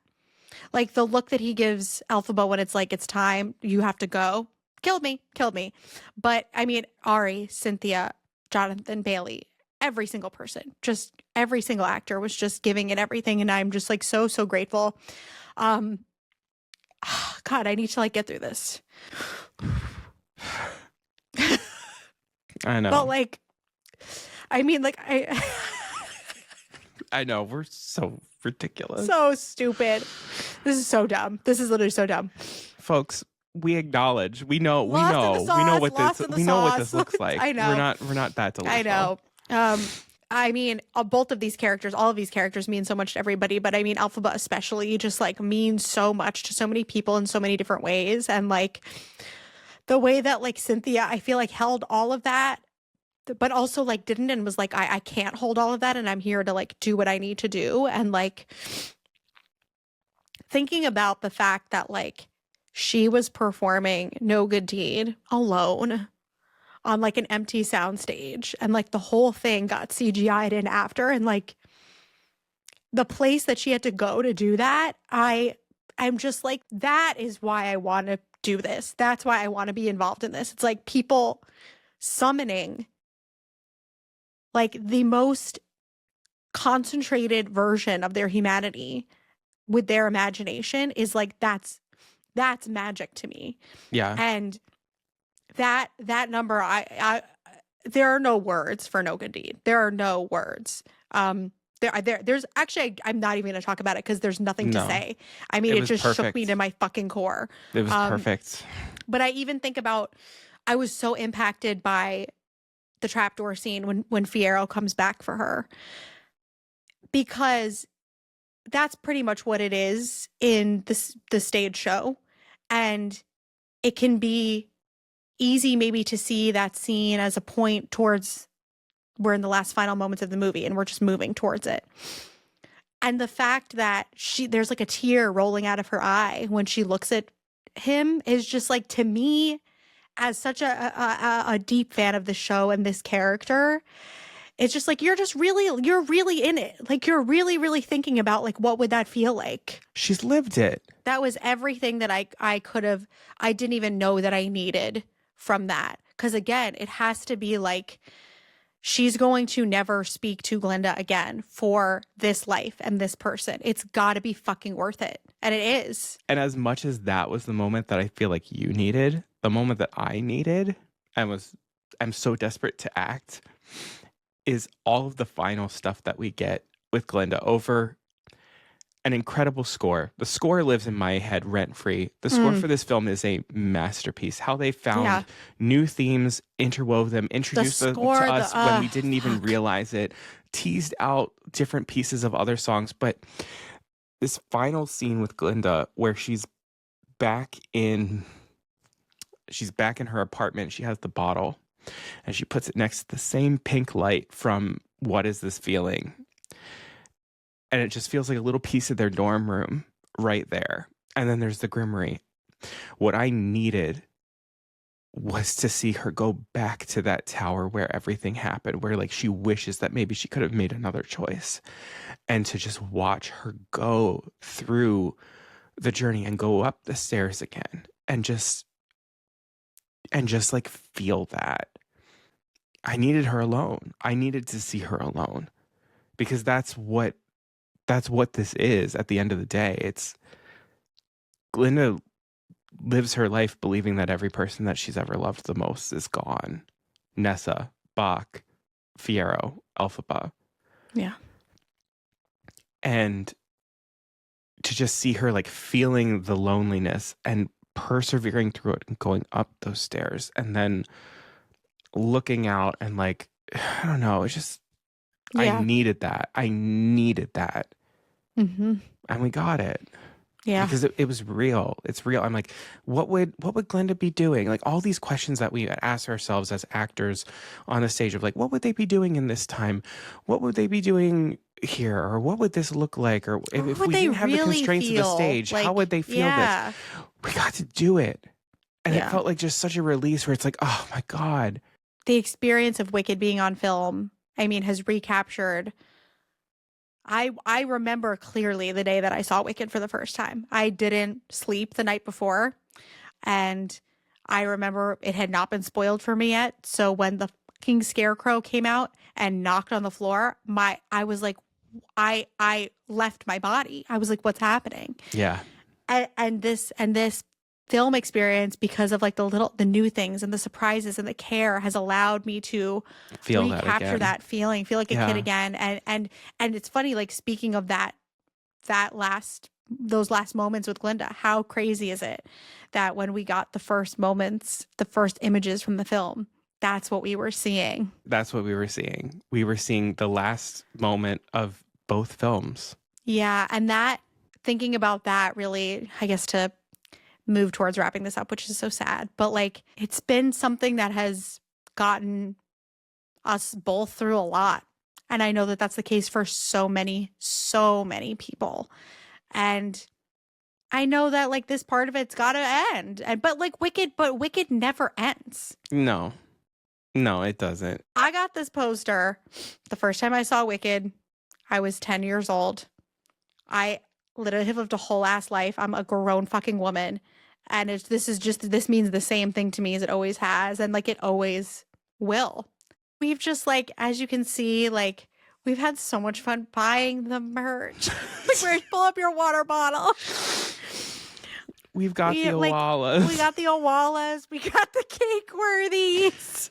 Like the look that he gives Elphaba when it's like, it's time, you have to go. Killed me. But I mean, Ari, Cynthia, Jonathan Bailey, every single person, just every single actor was just giving it everything. And I'm just like so grateful. God, I need to like get through this. I know. But like, I mean, like I know, we're so ridiculous. So stupid. This is so dumb. This is literally so dumb. Folks, we acknowledge. We know what this looks like. I know. We're not that delusional. I know. I mean, both of these characters, all of these characters mean so much to everybody, but I mean, Elphaba especially just like means so much to so many people in so many different ways. And like the way that like Cynthia, I feel like held all of that, but also like didn't, and was like, I can't hold all of that, and I'm here to like do what I need to do. And like thinking about the fact that like she was performing No Good Deed alone on like an empty soundstage, and like the whole thing got CGI'd in after, and like the place that she had to go to do that, I'm just like, that is why I want to do this. That's why I want to be involved in this. It's like people summoning like the most concentrated version of their humanity with their imagination is like, that's magic to me. Yeah. And that number, I there are no words for No Good Deed. There are no words. There's actually, I'm not even going to talk about it because there's nothing to say. I mean, it just shook me to my fucking core. It was perfect. But I even think about, I was so impacted by the trapdoor scene when Fiyero comes back for her, because that's pretty much what it is in the stage show. And it can be easy maybe to see that scene as a point towards, we're in the last final moments of the movie and we're just moving towards it. And the fact that there's like a tear rolling out of her eye when she looks at him is just like, to me, as such a deep fan of the show and this character, it's just like, you're really in it. Like, you're really thinking about like, what would that feel like? She's lived it. That was everything that I didn't even know that I needed from that. Because again, it has to be like, she's going to never speak to Glinda again for this life and this person. It's got to be fucking worth it. And it is. And as much as that was the moment that I feel like you needed, the moment that I needed, I'm so desperate to act, is all of the final stuff that we get with Glinda over an incredible score. The score lives in my head rent-free. The score for this film is a masterpiece. How they found new themes, interwove them, introduced them to us when we didn't even realize it, teased out different pieces of other songs. But this final scene with Glinda where she's back in her apartment, she has the bottle and she puts it next to the same pink light from What Is This Feeling? And it just feels like a little piece of their dorm room right there. And then there's the Grimmery. What I needed was to see her go back to that tower where everything happened, where like she wishes that maybe she could have made another choice, and to just watch her go through the journey and go up the stairs again and just like feel that. I needed her alone. I needed to see her alone, because that's what this is at the end of the day. It's Glinda lives her life believing that every person that she's ever loved the most is gone. Nessa, Bach, Fiyero, Elphaba. Yeah. And to just see her like feeling the loneliness and persevering through it and going up those stairs and then looking out and like, I don't know, it's just, I needed that. Mm-hmm. And we got it. Yeah. Because it was real. It's real. I'm like, what would Glinda be doing? Like all these questions that we ask ourselves as actors on the stage of like, what would they be doing in this time? What would they be doing here? Or what would this look like? Or if we didn't have the constraints of the stage, how would they feel this? We got to do it. And it felt like just such a release where it's like, oh my God, the experience of Wicked being on film, I mean, has recaptured. I remember clearly the day that I saw Wicked for the first time. I didn't sleep the night before, and I remember it had not been spoiled for me yet. So when the fucking scarecrow came out and knocked on the floor, I was like, I left my body. I was like, what's happening? Yeah. And this film experience, because of like the new things and the surprises and the care, has allowed me to recapture that feeling, feel like a kid again. And it's funny, like, speaking of those last moments with Glinda, how crazy is it that when we got the first moments, the first images from the film, that's what we were seeing. That's what we were seeing. We were seeing the last moment of both films. Yeah. And thinking about that really, I guess, to move towards wrapping this up, which is so sad, but like, it's been something that has gotten us both through a lot. And I know that that's the case for so many people. And I know that like this part of it's got to end. But Wicked never ends. No, it doesn't. I got this poster the first time I saw Wicked. I was 10 years old. I literally have lived a whole ass life. I'm a grown fucking woman. And this means the same thing to me as it always has. And like, it always will. We've just, like, as you can see, like, we've had so much fun buying the merch. Like, pull up your water bottle. We've got the Owalas. We got the Owalas. We got the Cake Worthies.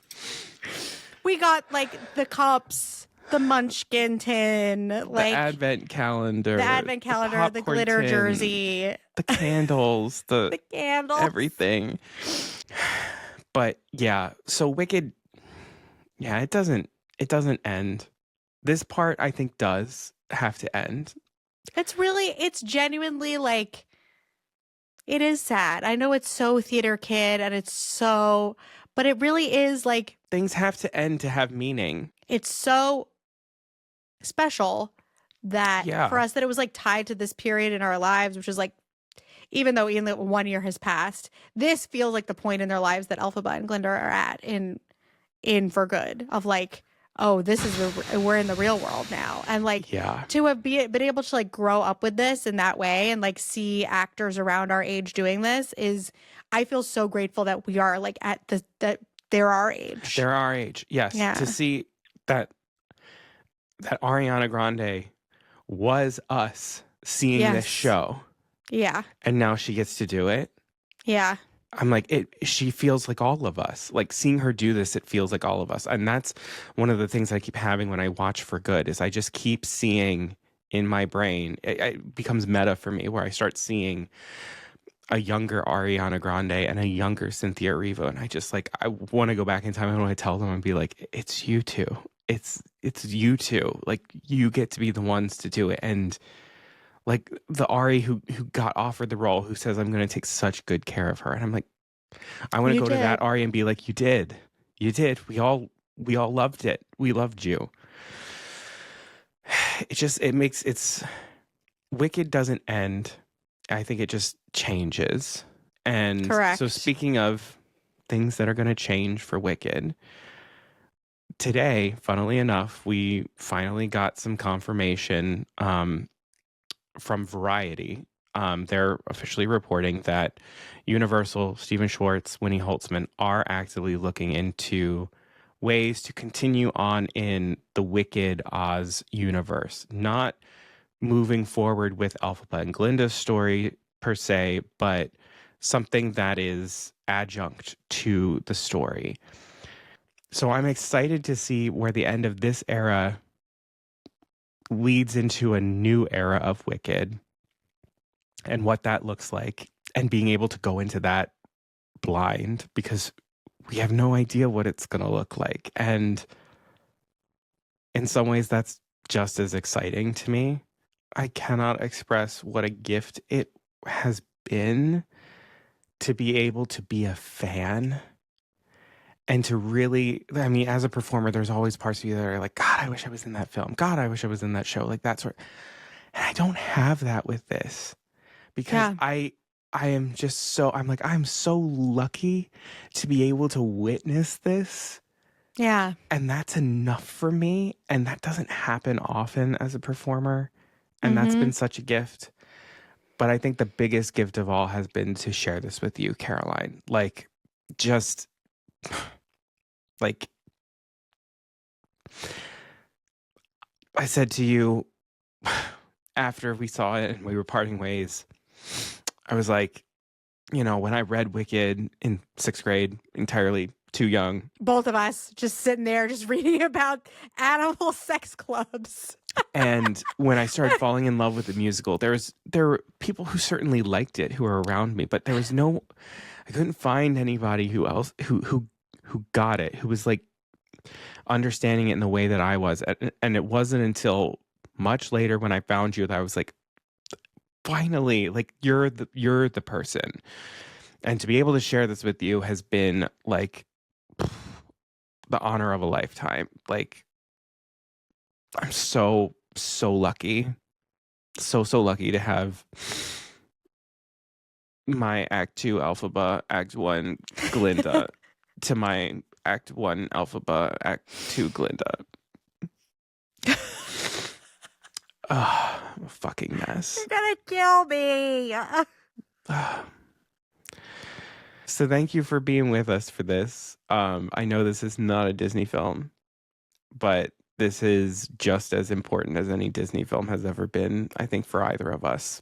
We got, like, the cups. The Munchkin tin, like the Advent calendar, the glitter tin, jersey, the candles, the candles, everything. But yeah, so Wicked, yeah, it doesn't end. This part, I think, does have to end. It's genuinely like, it is sad. I know it's so theater kid and but it really is like, things have to end to have meaning. It's so special that for us that it was like tied to this period in our lives, which is like, even though 1 year has passed, this feels like the point in their lives that Elphaba and Glinda are at in for good, of like, oh, we're in the real world now. And like, to have been able to like grow up with this in that way and like see actors around our age doing this I feel so grateful that we are like that they're our age. They're our age. Yes. Yeah. To see that Ariana Grande was us seeing this show. Yeah. And now she gets to do it. Yeah. I'm like, she feels like all of us. Like, seeing her do this, it feels like all of us. And that's one of the things I keep having when I watch For Good, is I just keep seeing in my brain, it becomes meta for me, where I start seeing a younger Ariana Grande and a younger Cynthia Erivo. And I just like, I want to go back in time and I want to tell them and be like, it's you two. It's you two. Like, you get to be the ones to do it. And like the Ari who got offered the role, who says, I'm going to take such good care of her. And I'm like, I want to go to that Ari and be like, you did. We all loved it. We loved you. Wicked doesn't end. I think it just changes. And correct. So speaking of things that are going to change for Wicked, today, funnily enough, we finally got some confirmation from Variety. They're officially reporting that Universal, Stephen Schwartz, Winnie Holtzman are actively looking into ways to continue on in the Wicked Oz universe. Not moving forward with Elphaba and Glinda's story per se, but something that is adjunct to the story. So I'm excited to see where the end of this era leads into a new era of Wicked and what that looks like, and being able to go into that blind, because we have no idea what it's going to look like. And in some ways, that's just as exciting to me. I cannot express what a gift it has been to be able to be a fan and to really, I mean, as a performer, there's always parts of you that are like, God, I wish I was in that film. God, I wish I was in that show. Like that sort. And I don't have that with this, because I am just so, I'm so lucky to be able to witness this Yeah. And that's enough for me. And that doesn't happen often as a performer. And that's been such a gift. But I think the biggest gift of all has been to share this with you, Caroline. Like, just like I said to you after we saw it and we were parting ways, I was like, you know, when I read Wicked in 6th grade, entirely too young. Both of us just sitting there, just reading about animal sex clubs. And when I started falling in love with the musical, there were people who certainly liked it who were around me, but I couldn't find anybody who got it, who was like understanding it in the way that I was. And it wasn't until much later when I found you that I was like, finally, like you're the person. And to be able to share this with you has been like the honor of a lifetime. Like, I'm so lucky. So lucky to have my Act 2 Alphaba, Act 1 Glinda to my Act 1 Alphaba, Act 2 Glinda. Oh, I'm a fucking mess. You're gonna kill me. So thank you for being with us for this. I know this is not a Disney film, but this is just as important as any Disney film has ever been, I think, for either of us.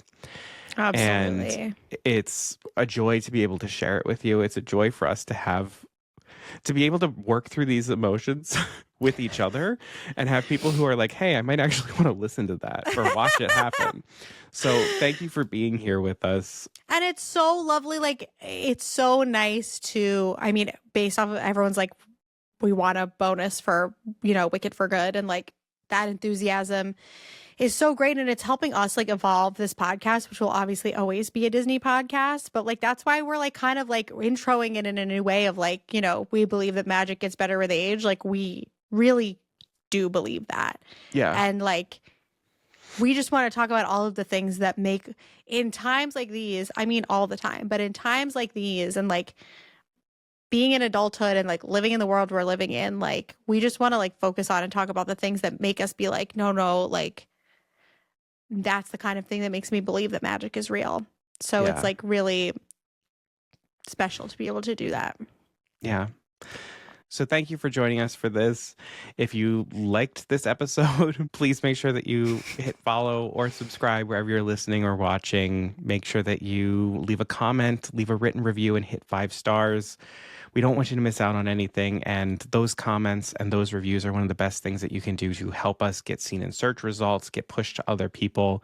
Absolutely. And it's a joy to be able to share it with you. It's a joy for us to be able to work through these emotions with each other and have people who are like, hey, I might actually want to listen to that or watch it happen. So thank you for being here with us. And it's so lovely. Like, it's so nice to, I mean, based off of everyone's like, we want a bonus for, you know, Wicked for Good. And like that enthusiasm is so great. And it's helping us like evolve this podcast, which will obviously always be a Disney podcast. But like, that's why we're like kind of like introing it in a new way of like, you know, we believe that magic gets better with age. Like, we really do believe that. Yeah. And like, we just want to talk about all of the things that make, in times like these, I mean, all the time, but in times like these and like being in adulthood and like living in the world we're living in, like, we just want to like focus on and talk about the things that make us be like, no, like, that's the kind of thing that makes me believe that magic is real. So it's like really special to be able to do that. Yeah. So thank you for joining us for this. If you liked this episode, please make sure that you hit follow or subscribe wherever you're listening or watching. Make sure that you leave a comment, leave a written review, and hit 5 stars. We don't want you to miss out on anything. And those comments and those reviews are one of the best things that you can do to help us get seen in search results, get pushed to other people.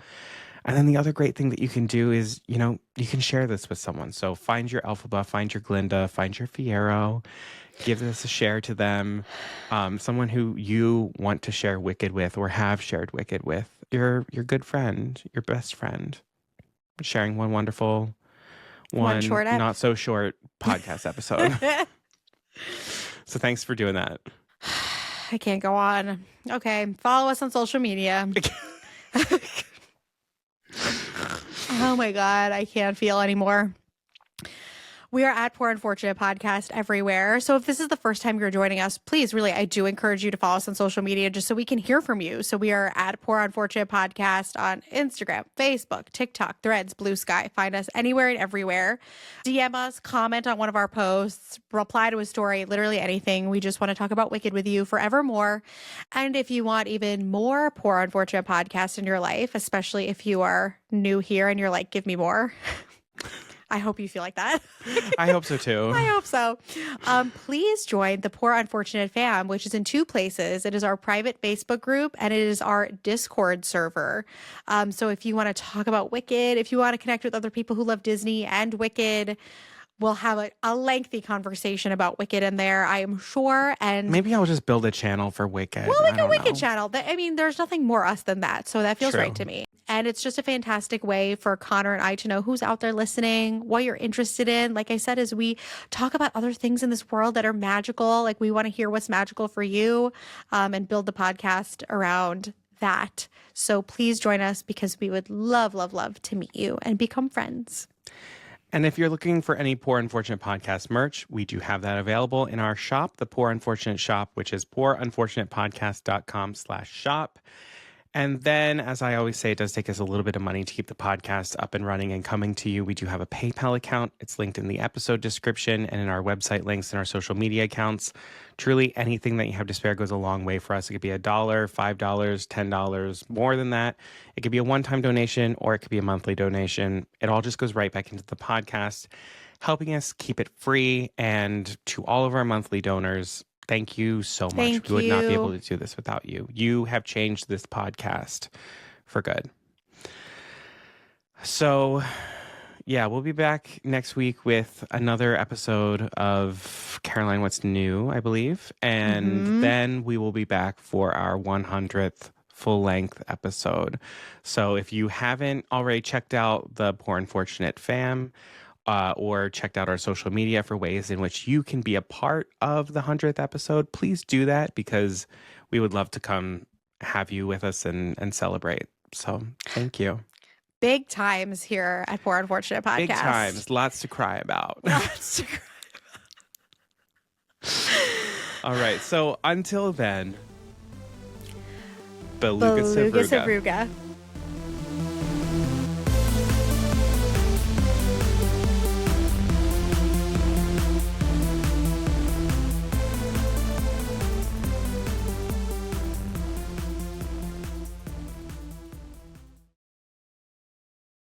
And then the other great thing that you can do is, you know, you can share this with someone. So find your Elphaba, find your Glinda, find your Fiero, give this a share to them. Someone who you want to share Wicked with or have shared Wicked with. Your good friend, your best friend. Sharing one wonderful, one short not so short podcast episode. So thanks for doing that. I can't go on. Okay. Follow us on social media. Oh my God. I can't feel anymore. We are at Poor Unfortunate Podcast everywhere. So if this is the first time you're joining us, please, really, I do encourage you to follow us on social media just so we can hear from you. So we are at Poor Unfortunate Podcast on Instagram, Facebook, TikTok, Threads, Blue Sky. Find us anywhere and everywhere. DM us, comment on one of our posts, reply to a story, literally anything. We just want to talk about Wicked with you forevermore. And if you want even more Poor Unfortunate Podcasts in your life, especially if you are new here and you're like, give me more. I hope you feel like that. I hope so too. I hope so. Please join the Poor Unfortunate Fam, which is in 2 places. It is our private Facebook group and it is our Discord server. So if you want to talk about Wicked, if you want to connect with other people who love Disney and Wicked, we'll have a lengthy conversation about Wicked in there, I am sure. And maybe I'll just build a channel for Wicked. We'll make a Wicked channel. I mean, there's nothing more us than that. So that feels right to me. And it's just a fantastic way for Conor and I to know who's out there listening, what you're interested in. Like I said, as we talk about other things in this world that are magical, like we want to hear what's magical for you, and build the podcast around that. So please join us because we would love, love, love to meet you and become friends. And if you're looking for any Poor Unfortunate Podcast merch, we do have that available in our shop, the Poor Unfortunate shop, which is poorunfortunatepodcast.com/shop. And then, as I always say, it does take us a little bit of money to keep the podcast up and running and coming to you. We do have a PayPal account. It's linked in the episode description and in our website links and our social media accounts. Truly, anything that you have to spare goes a long way for us. It could be $1, $5, $10, more than that. It could be a one-time donation or it could be a monthly donation. It all just goes right back into the podcast, helping us keep it free. And to all of our monthly donors, thank you so much. Thank we would not be you. able to do this without you. You have changed this podcast for good. So, yeah, we'll be back next week with another episode of Caroline What's New, I believe. And then we will be back for our 100th full-length episode. So if you haven't already checked out the Poor Unfortunate fam, or checked out our social media for ways in which you can be a part of the 100th episode, please do that, because we would love to come have you with us and celebrate. So thank you. Big times here at Poor Unfortunate Podcast. Big times. Lots to cry about. Lots to cry about. All right. So until then, Beluga Sevruga. Sevruga.